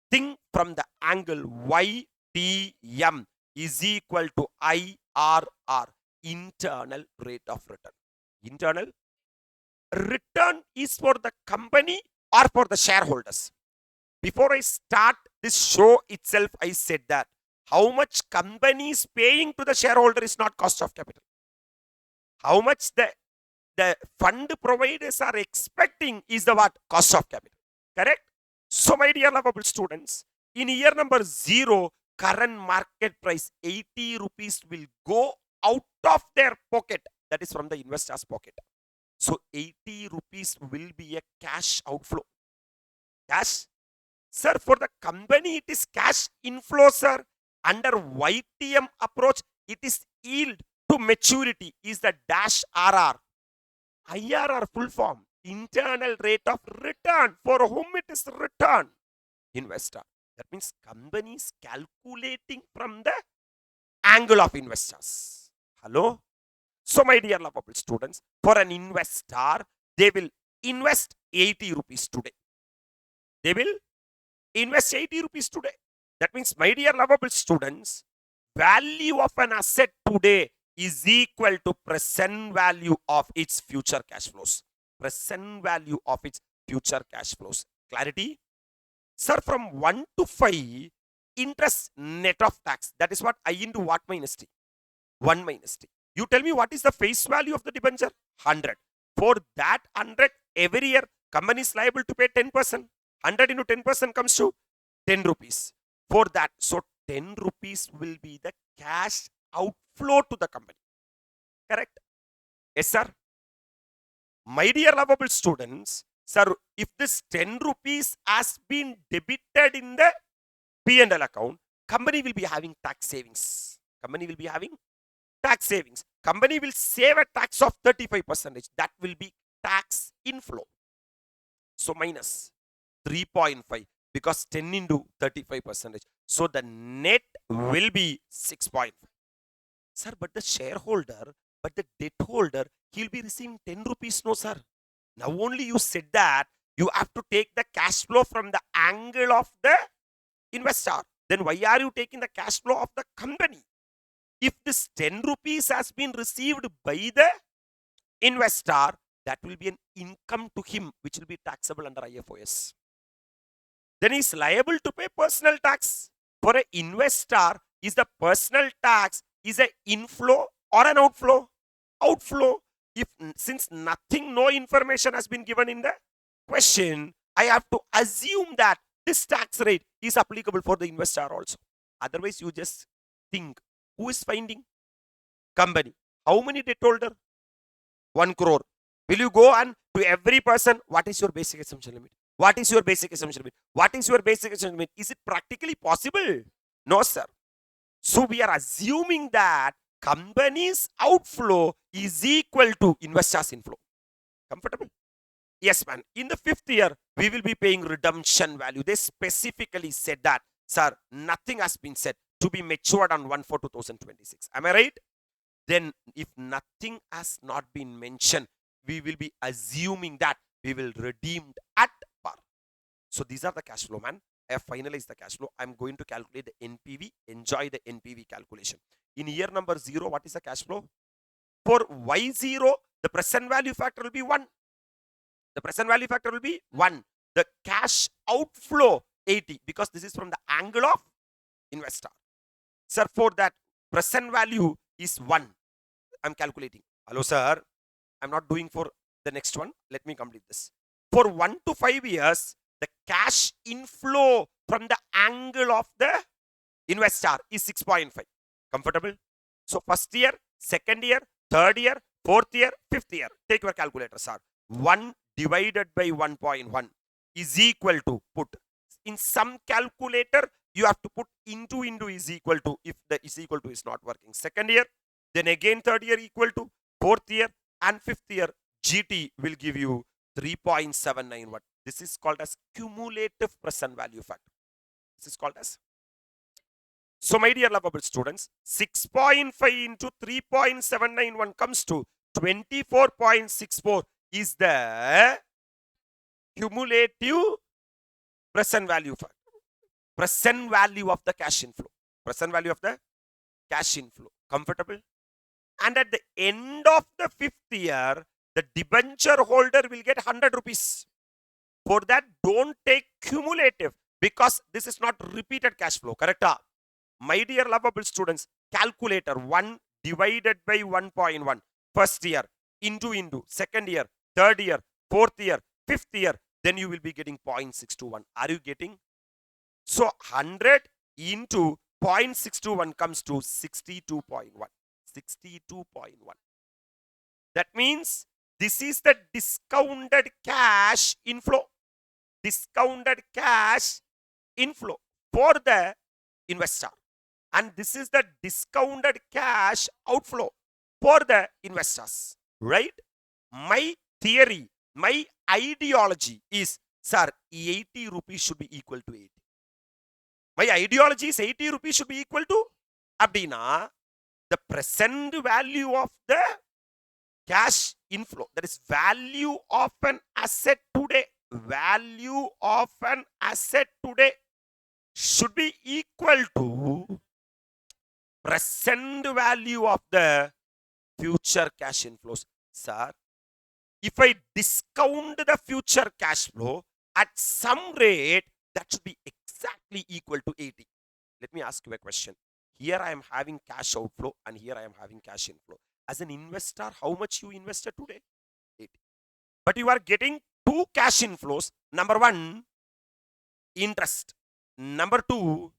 Think from the angle YTM is equal to IRR, internal rate of return. Internal return is for the company or for the shareholders. Before I start this show itself, I said that how much company is paying to the shareholder is not cost of capital. How much the fund providers are expecting is the what? Cost of capital. Correct? So my dear lovable students, in year number 0, current market price 80 rupees will go out of their pocket. That is from the investor's pocket. So 80 rupees will be a cash outflow. Cash? Sir, for the company it is cash inflow, sir. Under YTM approach, it is yield to maturity is the dash RR. IRR full form, internal rate of return. For whom it is return? Investor. That means company is calculating from the angle of investors. Hello? So my dear lovable students, for an investor, they will invest 80 rupees today. They will invest 80 rupees today. That means, my dear lovable students, value of an asset today is equal to present value of its future cash flows. Present value of its future cash flows. Clarity? Sir, from 1 to 5, interest net of tax. That is what I into what minus T? 1 minus T. You tell me what is the face value of the debenture? 100. For that 100, every year, company is liable to pay 10%. 100 into 10% comes to 10 rupees. For that, so 10 rupees will be the cash outflow to the company. Correct? Yes, sir. My dear lovable students, sir, if this 10 rupees has been debited in the P&L account, company will be having tax savings. Company will be having tax savings. Company will save a tax of 35%. That will be tax inflow. So minus 3.5 because 10 into 35%. So the net will be 6.5. Sir, but the shareholder, but the debt holder, he'll be receiving 10 rupees. No, sir. Now only you said that you have to take the cash flow from the angle of the investor. Then why are you taking the cash flow of the company? If this 10 rupees has been received by the investor, that will be an income to him, which will be taxable under IFOS. Then he is liable to pay personal tax. For an investor, is the personal tax is an inflow or an outflow? Outflow. If since nothing, no information has been given in the question, I have to assume that this tax rate is applicable for the investor also. Otherwise, you just think, who is finding? Company. How many debt holder? 1 crore. Will you go and to every person, what is your basic assumption limit? What is your basic assumption limit? What is your basic assumption limit? Is it practically possible? No, sir. So we are assuming that company's outflow is equal to investor's inflow. Comfortable? Yes, man. In the 5th year, we will be paying redemption value. They specifically said that, sir, nothing has been said to be matured on 1/4/2026. Am I right? Then if nothing has not been mentioned, we will be assuming that we will redeem at par. So these are the cash flow, man. I have finalized the cash flow. I'm going to calculate the NPV. Enjoy the NPV calculation. In year number 0, what is the cash flow? For Y0, the present value factor will be 1. The present value factor will be 1. The cash outflow 80, because this is from the angle of investor. Sir, for that present value is 1. I'm calculating. Hello, sir. I'm not doing for the next one. Let me complete this. For 1 to 5 years, the cash inflow from the angle of the investor is 6.5. Comfortable? So first year, second year, third year, fourth year, fifth year. Take your calculator, sir. 1 divided by 1.1 is equal to, put in some calculator, you have to put into is equal to, if the is equal to is not working. Second year, then again third year equal to, fourth year and fifth year, GT will give you 3.791. This is called as cumulative present value factor. This is called as. So my dear lovable students, 6.5 into 3.791 comes to 24.64 is the cumulative present value factor. Present value of the cash inflow. Present value of the cash inflow. Comfortable? And at the end of the fifth year, the debenture holder will get 100 rupees. For that, don't take cumulative, because this is not repeated cash flow. Correct? My dear lovable students, calculator 1 divided by 1.1. First year, into. Second year, third year, fourth year, fifth year. Then you will be getting 0.621. Are you getting? So 100 into 0.621 comes to 62.1. 62.1. That means this is the discounted cash inflow. Discounted cash inflow for the investor. And this is the discounted cash outflow for the investors. Right? My theory, my ideology is, sir, 80 rupees should be equal to 80. My ideology is 80 rupees should be equal to Abdina, the present value of the cash inflow. That is value of an asset today. Value of an asset today should be equal to present value of the future cash inflows. Sir, if I discount the future cash flow at some rate, that should be exactly equal to 80. Let me ask you a question. Here I am having cash outflow and here I am having cash inflow. As an investor, how much you invested today? 80. But you are getting two cash inflows. Number 1, interest. Number 2,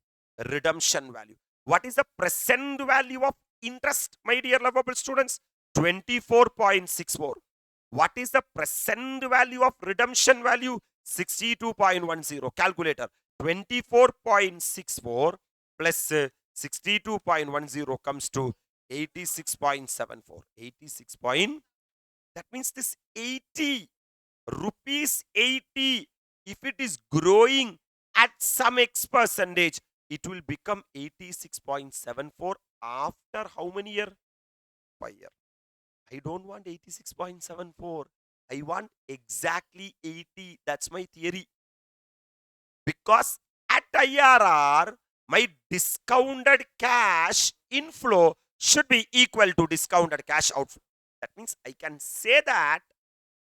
redemption value. What is the present value of interest, my dear lovable students? 24.64. What is the present value of redemption value? 62.10. Calculator. 24.64 plus 62.10 comes to 86.74. 86. That means this 80 rupees 80, if it is growing at some X percentage, it will become 86.74 after how many years? 5 years. I don't want 86.74. I want exactly 80. That's my theory. Because at IRR, my discounted cash inflow should be equal to discounted cash outflow. That means I can say that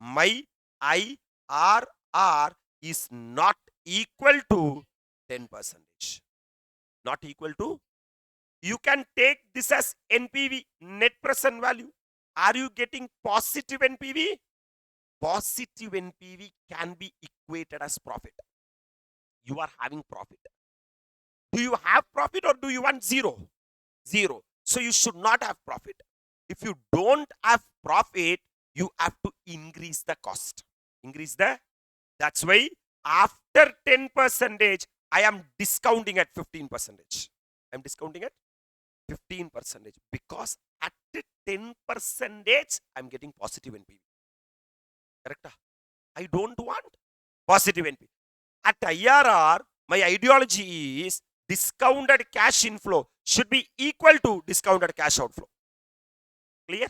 my IRR is not equal to 10%. Not equal to. You can take this as NPV, net present value. Are you getting positive NPV? Positive NPV can be equated as profit. You are having profit. Do you have profit or do you want zero? Zero. So you should not have profit. If you don't have profit, you have to increase the cost. Increase the. That's why after 10%, I am discounting at 15%. I'm discounting at 15% because at 10% I'm getting positive NPV. Correct? I don't want positive NPV. At IRR, my ideology is discounted cash inflow should be equal to discounted cash outflow. Clear?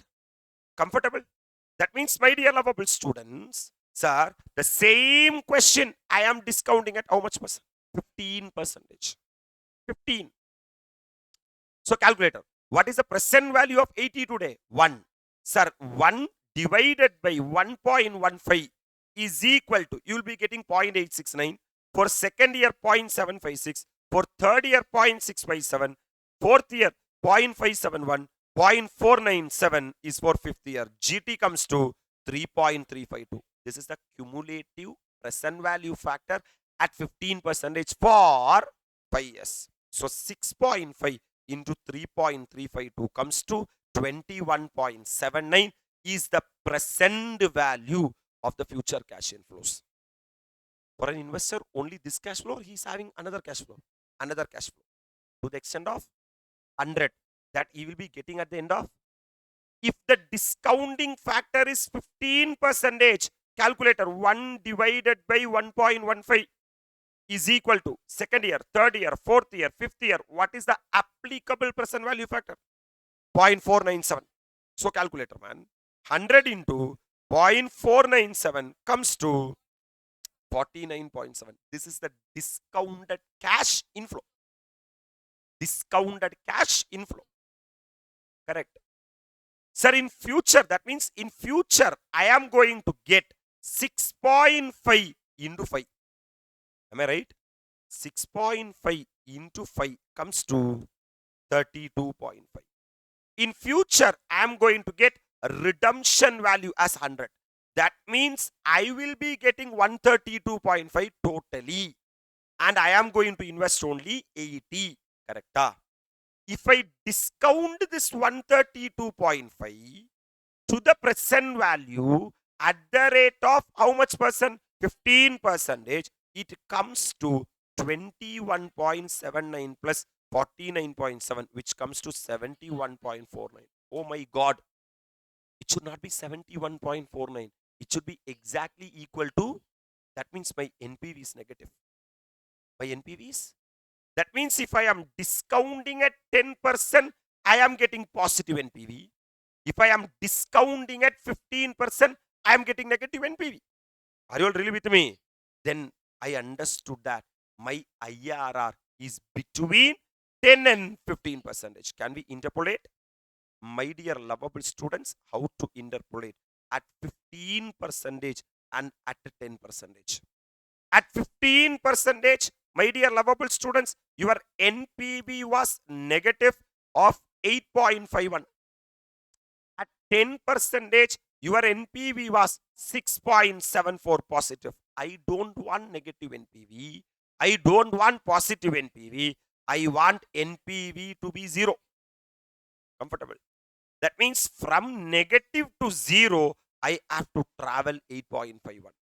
Comfortable? That means, my dear lovable students, sir, the same question I am discounting at how much percent? 15%. 15. So calculator, what is the present value of 80 today? 1. Sir, 1 divided by 1.15 is equal to, you will be getting 0.869. For second year, 0.756. For third year, 0.657. Fourth year, 0.571. 0.497 is for fifth year. GT comes to 3.352. This is the cumulative present value factor at 15% for 5 years. So 6.5 into 3.352 comes to 21.79 is the present value of the future cash inflows. For an investor, only this cash flow, he is having another cash flow to the extent of 100 that he will be getting at the end of. If the discounting factor is 15%, calculator 1 divided by 1.15 is equal to second year, third year, fourth year, fifth year. What is the applicable present value factor? 0.497. So calculator, man, 100 into 0.497 comes to 49.7. This is the discounted cash inflow. Discounted cash inflow. Correct. Sir, in future, that means in future, I am going to get 6.5 into 5. Am I right? 6.5 into 5 comes to 32.5. In future, I am going to get a redemption value as 100. That means I will be getting 132.5 totally. And I am going to invest only 80. Correct? If I discount this 132.5 to the present value at the rate of how much percent? 15%, it comes to 21.79 plus 49.7, which comes to 71.49. Oh my God. It should not be 71.49. It should be exactly equal to, that means my NPV is negative. My NPV is, that means if I am discounting at 10%, I am getting positive NPV. If I am discounting at 15%, I am getting negative NPV. Are you all really with me? Then I understood that my IRR is between 10 and 15%. Can we interpolate? My dear lovable students, how to interpolate at 15% and at 10%. At 15%, my dear lovable students, your NPV was negative of 8.51. At 10%, your NPV was 6.74 positive. I don't want negative NPV. I don't want positive NPV. I want NPV to be 0. Comfortable. That means from negative to 0, I have to travel 8.51.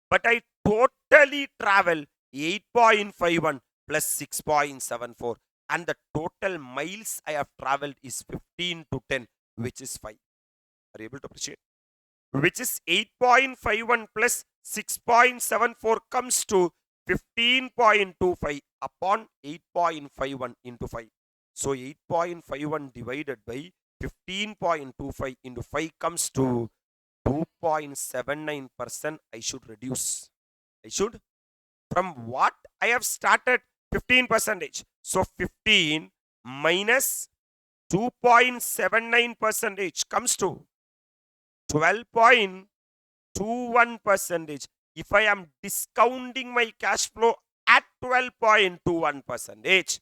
But I totally travel 8.51 plus 6.74. And the total miles I have traveled is 15 to 10, which is 5. Are you able to appreciate? Which is 8.51 plus 6.74 comes to 15.25 upon 8.51 into 5. So 8.51 divided by 15.25 into 5 comes to 2.79%. I should reduce. I should. From what I have started, 15%. So 15 minus 2.79% comes to 12.21%. If I am discounting my cash flow at 12.21%,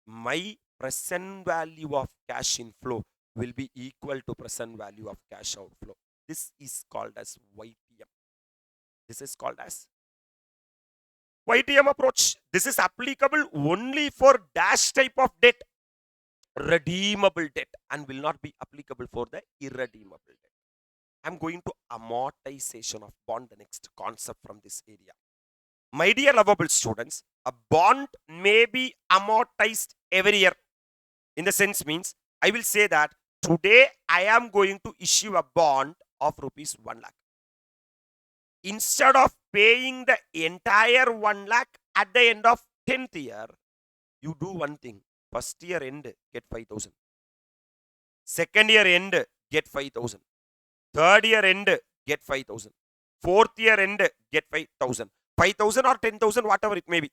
my present value of cash inflow will be equal to present value of cash outflow. This is called as YTM. This is called as YTM approach. This is applicable only for dash type of debt, redeemable debt, and will not be applicable for the irredeemable debt. I'm going to amortization of bond, the next concept from this area. My dear lovable students, a bond may be amortized every year. In the sense means, I will say that today I am going to issue a bond of rupees 1 lakh. Instead of paying the entire 1 lakh at the end of 10th year, you do one thing. First year end, get 5,000. Second year end, get 5,000. Third year end, get 5,000. Fourth year end, get 5,000. 5,000 or 10,000, whatever it may be.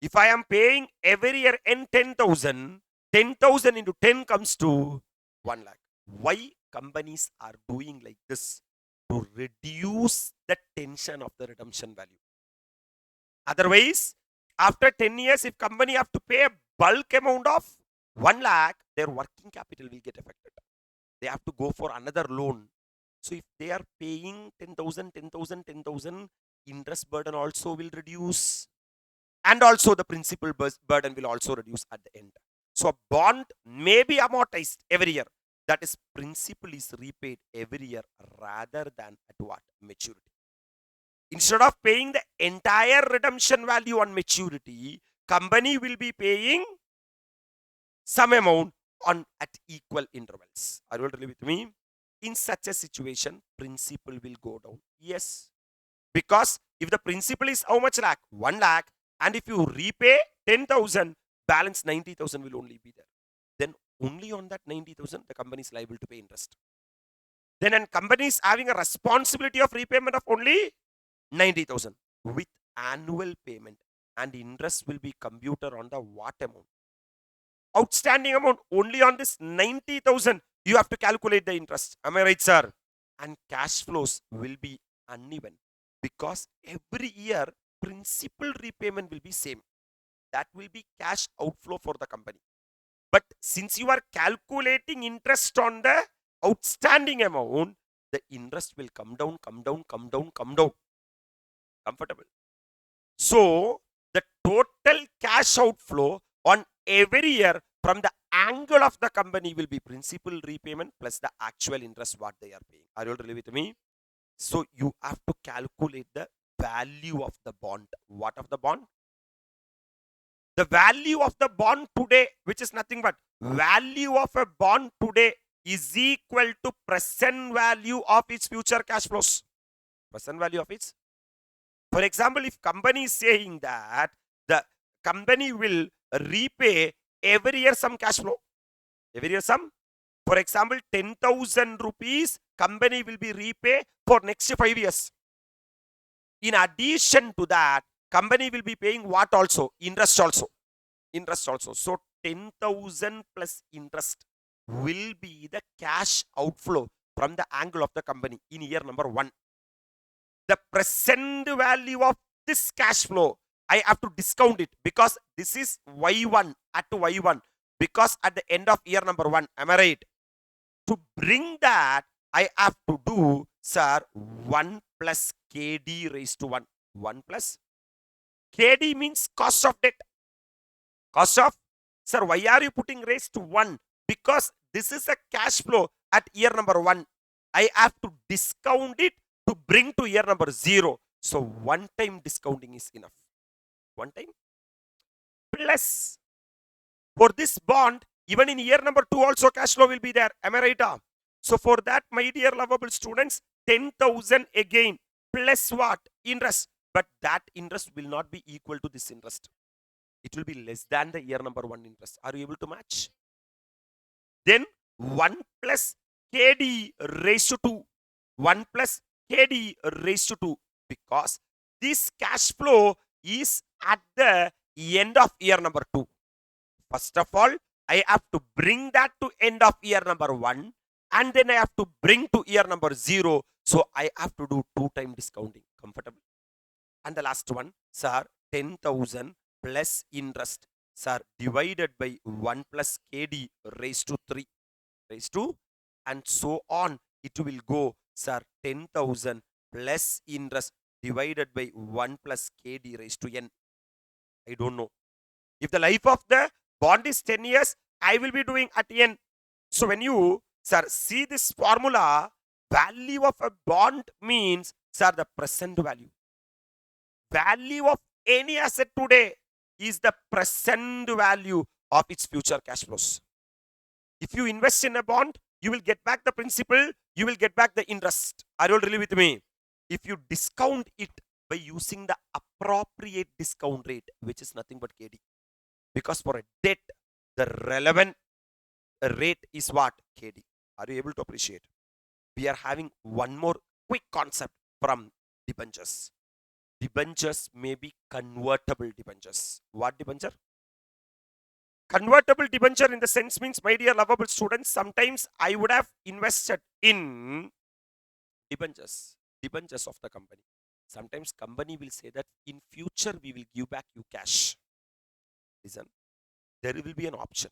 If I am paying every year end 10,000, 10,000 into 10 comes to 1 lakh. Why companies are doing like this? To reduce the tension of the redemption value. Otherwise, after 10 years, if company have to pay a bulk amount of 1 lakh, their working capital will get affected. They have to go for another loan. So if they are paying 10,000, 10,000, 10,000, interest burden also will reduce. And also the principal burden will also reduce at the end. So a bond may be amortized every year. That is, principal is repaid every year rather than at what? Maturity. Instead of paying the entire redemption value on maturity, company will be paying some amount at equal intervals. Are you really with me? In such a situation, principal will go down. Yes. Because if the principal is how much lakh? 1 lakh. And if you repay 10,000, balance 90,000 will only be there. Then only on that 90,000, the company is liable to pay interest. Then a company is having a responsibility of repayment of only 90,000 with annual payment, and interest will be computed on the what amount? Outstanding amount. Only on this 90,000, you have to calculate the interest. Am I right, sir? And cash flows will be uneven because every year principal repayment will be same. That will be cash outflow for the company. But since you are calculating interest on the outstanding amount, the interest will come down, come down, come down, come down. Comfortable. So the total cash outflow on every year from the angle of the company will be principal repayment plus the actual interest what they are paying. Are you all really with me? So you have to calculate the value of the bond. What of the bond? The value of the bond today, which is nothing but value of a bond today, is equal to present value of its future cash flows. Present value of its. For example, if company is saying that the company will repay every year some cash flow, every year some, for example, 10,000 rupees company will be repay for next 5 years. In addition to that, company will be paying what also? Interest also. Interest also. So 10,000 plus interest will be the cash outflow from the angle of the company in year number 1. The present value of this cash flow, I have to discount it because this is Y1 at Y1 because at the end of year number 1, am I right? To bring that, I have to do, sir, 1 plus KD raised to 1. 1 plus KD means cost of debt. Cost of, sir, why are you putting raised to 1? Because this is a cash flow at year number 1. I have to discount it to bring to year number 0. So one time discounting is enough. One time. Plus, for this bond, even in year number 2 also cash flow will be there. Am I right? So for that, my dear lovable students, 10,000 again plus what? Interest. But that interest will not be equal to this interest. It will be less than the year number 1 interest. Are you able to match? Then 1 plus KD raised to 2. 1 plus KD raised to 2. Because this cash flow is at the end of year number 2. First of all, I have to bring that to end of year number 1. And then I have to bring to year number 0. So I have to do 2 time discounting. Comfortable? And the last one, sir, 10,000 plus interest, sir, divided by 1 plus KD raised to 3. Raised to, and so on. It will go, sir, 10,000 plus interest divided by 1 plus KD raised to N. I don't know. If the life of the bond is 10 years, I will be doing at N. So when you, sir, see this formula, value of a bond means, sir, the present value. Value of any asset today is the present value of its future cash flows. If you invest in a bond, you will get back the principal, you will get back the interest. Are you all really with me? if you discount it by using the appropriate discount rate, which is nothing but KD. Because for a debt, the relevant rate is what? KD. Are you able to appreciate? We are having one more quick concept from debentures. Debentures may be convertible debentures. What debenture? Convertible debenture in the sense means, my dear lovable students, sometimes I would have invested in debentures of the company. Sometimes company will say that in future we will give back you cash. Listen, there will be an option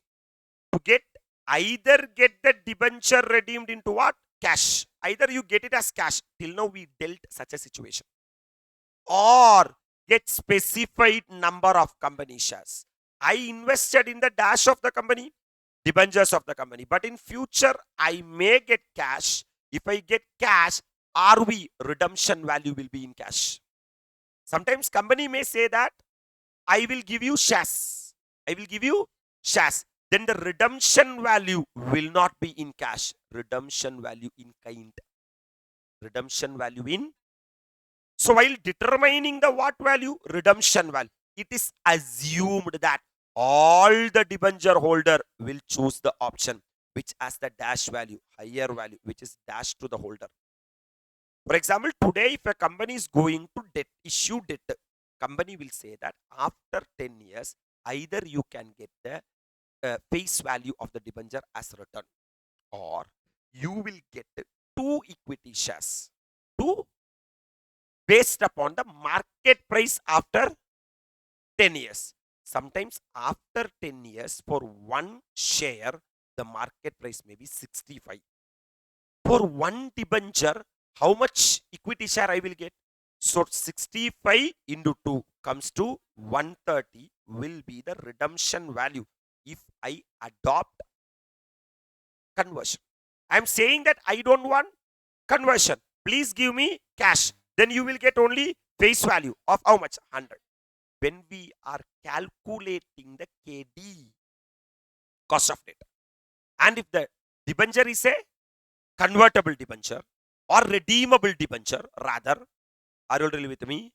to get, either get the debenture redeemed into what? Cash. Either you get it as cash. Till now we dealt such a situation. Or get specified number of company shares. I invested in the dash of the company, debentures of the company. But in future, I may get cash. If I get cash, RV, redemption value, will be in cash. Sometimes company may say that I will give you shares. I will give you shares. Then the redemption value will not be in cash. Redemption value in kind. Redemption value in. So while determining the what value? Redemption value. It is assumed that all the debenture holder will choose the option which has the dash value, higher value, which is dash to the holder. For example, today if a company is going to issue debt, company will say that after 10 years, either you can get the face value of the debenture as return, or you will get 2 equity shares, based upon the market price after 10 years. Sometimes after 10 years, for one share, the market price may be 65. For one debenture, how much equity share I will get? So 65 into 2 comes to 130 will be the redemption value if I adopt conversion. I am saying that I don't want conversion. Please give me cash. Then you will get only face value of how much? 100. When we are calculating the KD, cost of debt, and if the debenture is a convertible debenture or redeemable debenture, rather, are you really with me?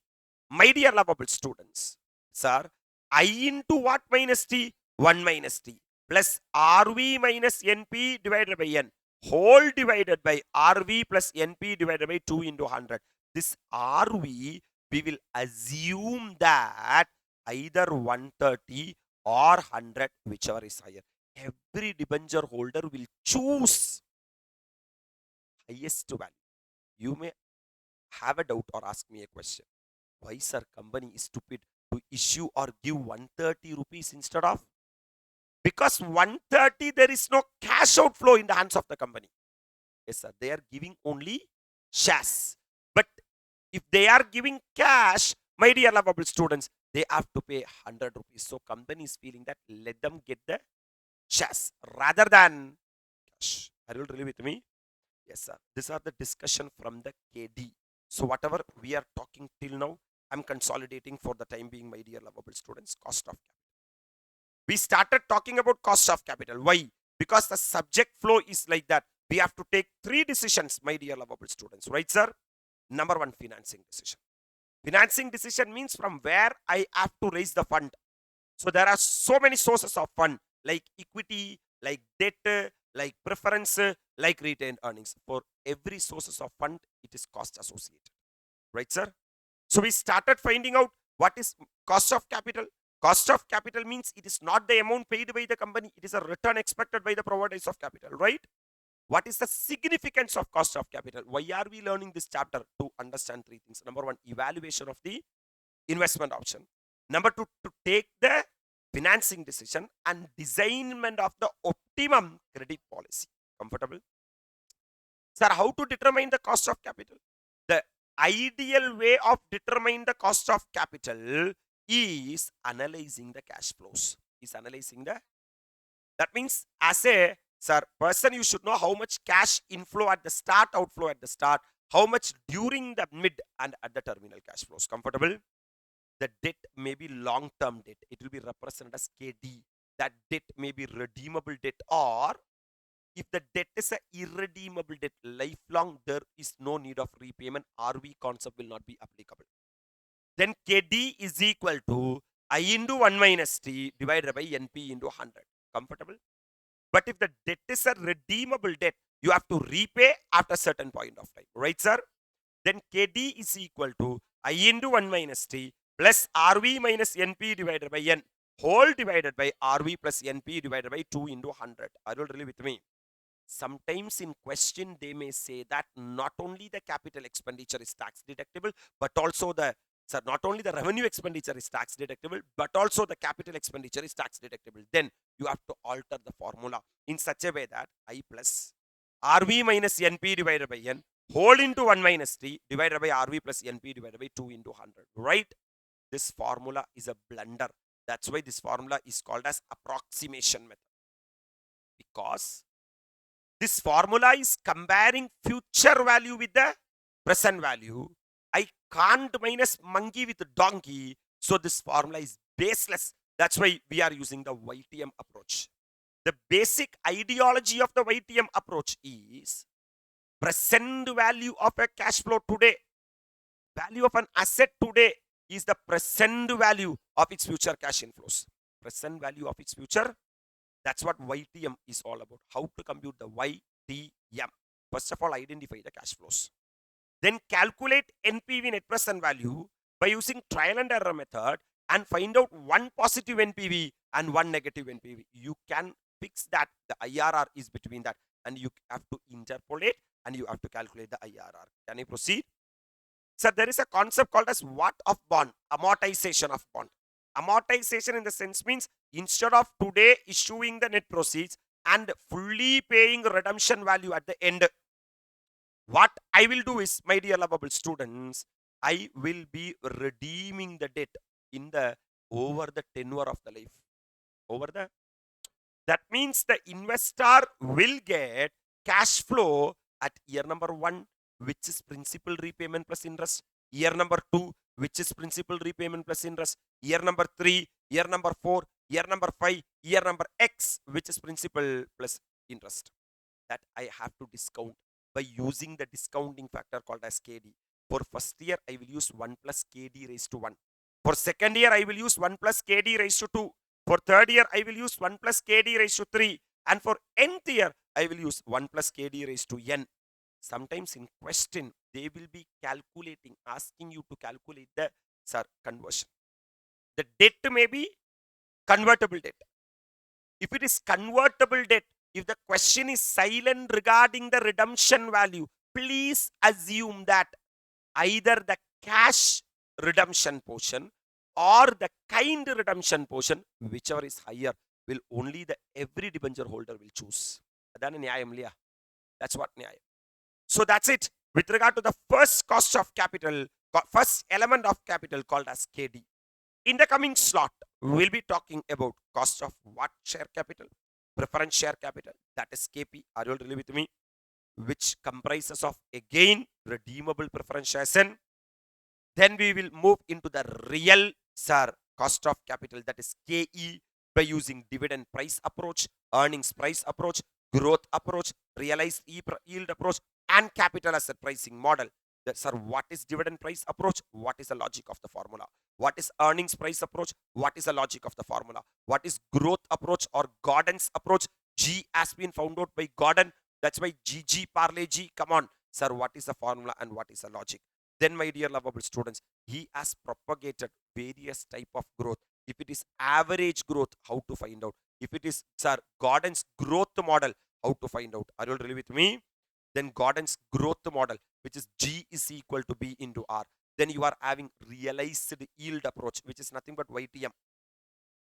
My dear lovable students, sir, I into what minus T? 1 minus T plus RV minus NP divided by N whole divided by RV plus NP divided by 2 into 100. This RV, we will assume that either 130 or 100, whichever is higher. Every debenture holder will choose highest value. You may have a doubt or ask me a question. Why, sir, company is stupid to issue or give 130 rupees instead of? Because 130, there is no cash outflow in the hands of the company. Yes, sir, they are giving only shares. But if they are giving cash, my dear lovable students, they have to pay 100 rupees. So company is feeling that let them get the shares rather than cash. Are you really with me? Yes, sir. These are the discussion from the KD. So whatever we are talking till now, I'm consolidating for the time being, my dear lovable students. Cost of capital. We started talking about cost of capital. Why? Because the subject flow is like that. We have to take 3 decisions, my dear lovable students. Right, sir? Number 1, financing decision. Financing decision means from where I have to raise the fund. So there are so many sources of fund, like equity, like debt, like preference, like retained earnings. For every sources of fund, it is cost associated. Right, sir? So we started finding out what is cost of capital. Cost of capital means it is not the amount paid by the company, it is a return expected by the providers of capital, right? What is the significance of cost of capital? Why are we learning this chapter? To understand 3 things. Number 1, evaluation of the investment option. Number 2, to take the financing decision and designment of the optimum credit policy. Comfortable? Sir, how to determine the cost of capital? The ideal way of determining the cost of capital is analyzing the cash flows. That means as a person, you should know how much cash inflow at the start, outflow at the start, how much during the mid and at the terminal cash flows. Comfortable? The debt may be long-term debt. It will be represented as KD. That debt may be redeemable debt or If the debt is a irredeemable debt, lifelong, there is no need of repayment. RV concept will not be applicable. Then KD is equal to I into 1 minus T divided by NP into 100. Comfortable? But if the debt is a redeemable debt, you have to repay after a certain point of time. Right, sir? Then KD is equal to I into 1 minus T plus RV minus NP divided by N whole divided by RV plus NP divided by 2 into 100. Are you really with me? Sometimes in question they may say that not only the capital expenditure is tax deductible, but also not only the revenue expenditure is tax deductible, but also the capital expenditure is tax deductible. Then you have to alter the formula in such a way that I plus RV minus NP divided by N whole into 1 minus T divided by RV plus NP divided by 2 into 100. Right? This formula is a blunder. That's why this formula is called as approximation method. Because this formula is comparing future value with the present value. I can't minus monkey with donkey. So this formula is baseless. That's why we are using the YTM approach. The basic ideology of the YTM approach is present value of a cash flow today, value of an asset today is the present value of its future cash inflows. Present value of its future. That's what YTM is all about. How to compute the YTM. First of all, identify the cash flows. Then calculate NPV, net present value, by using trial and error method and find out one positive NPV and one negative NPV. You can fix that. The IRR is between that. And you have to interpolate and you have to calculate the IRR. Can I proceed? So there is a concept called as what of bond, amortization of bond. Amortization in the sense means instead of today issuing the net proceeds and fully paying redemption value at the end, what I will do is, my dear lovable students, I will be redeeming the debt in the over the tenure of the life. That means the investor will get cash flow at year number 1, which is principal repayment plus interest. Year number 2, which is principal repayment plus interest. Year number 3, year number 4, year number 5, year number X, which is principal plus interest. That I have to discount by using the discounting factor called as KD. For first year, I will use 1 plus KD raised to 1. For second year, I will use 1 plus KD raised to 2. For third year, I will use 1 plus KD raised to 3. And for nth year, I will use 1 plus KD raised to n. Sometimes in question, they will be calculating, asking you to calculate the conversion. The debt may be convertible debt. If it is convertible debt, if the question is silent regarding the redemption value, please assume that either the cash redemption portion or the kind redemption portion, whichever is higher, will only the every debenture holder will choose. That's what nyayam. So that's it. With regard to the first cost of capital, first element of capital called as KD. In the coming slot, we will be talking about cost of what share capital? Preference share capital. That is KP. Are you all really with me? Which comprises of again redeemable preference shares. And then we will move into the real cost of capital, that is KE, by using dividend price approach, earnings price approach, growth approach, realized yield approach, and capital asset pricing model. Sir, what is dividend price approach? What is the logic of the formula? What is earnings price approach? What is the logic of the formula? What is growth approach or Gordon's approach? G has been found out by Gordon. That's why GG Parle G. Come on, sir, what is the formula and what is the logic? Then, my dear lovable students, he has propagated various type of growth. If it is average growth, how to find out? If it is, sir, Gordon's growth model, how to find out? Are you all really with me? Then Gordon's growth model, which is G is equal to B into R. Then you are having realized yield approach, which is nothing but YTM.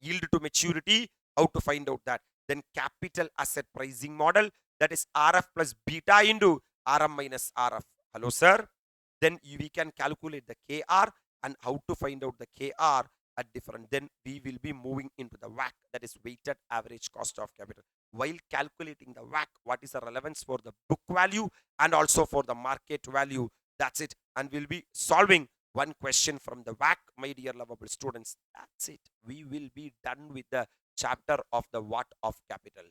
Yield to maturity, how to find out that? Then capital asset pricing model, that is RF plus beta into RM minus RF. Hello, sir? Then we can calculate the KR and how to find out the KR at different. Then we will be moving into the WACC, that is weighted average cost of capital. While calculating the WACC, what is the relevance for the book value and also for the market value? That's it. And we'll be solving one question from the WACC, my dear lovable students. That's it. We will be done with the chapter of the what of capital.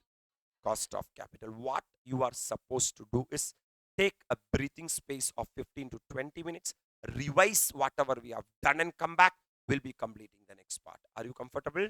cost of capital. What you are supposed to do is take a breathing space of 15 to 20 minutes, revise whatever we have done and come back. We'll be completing the next part. Are you comfortable?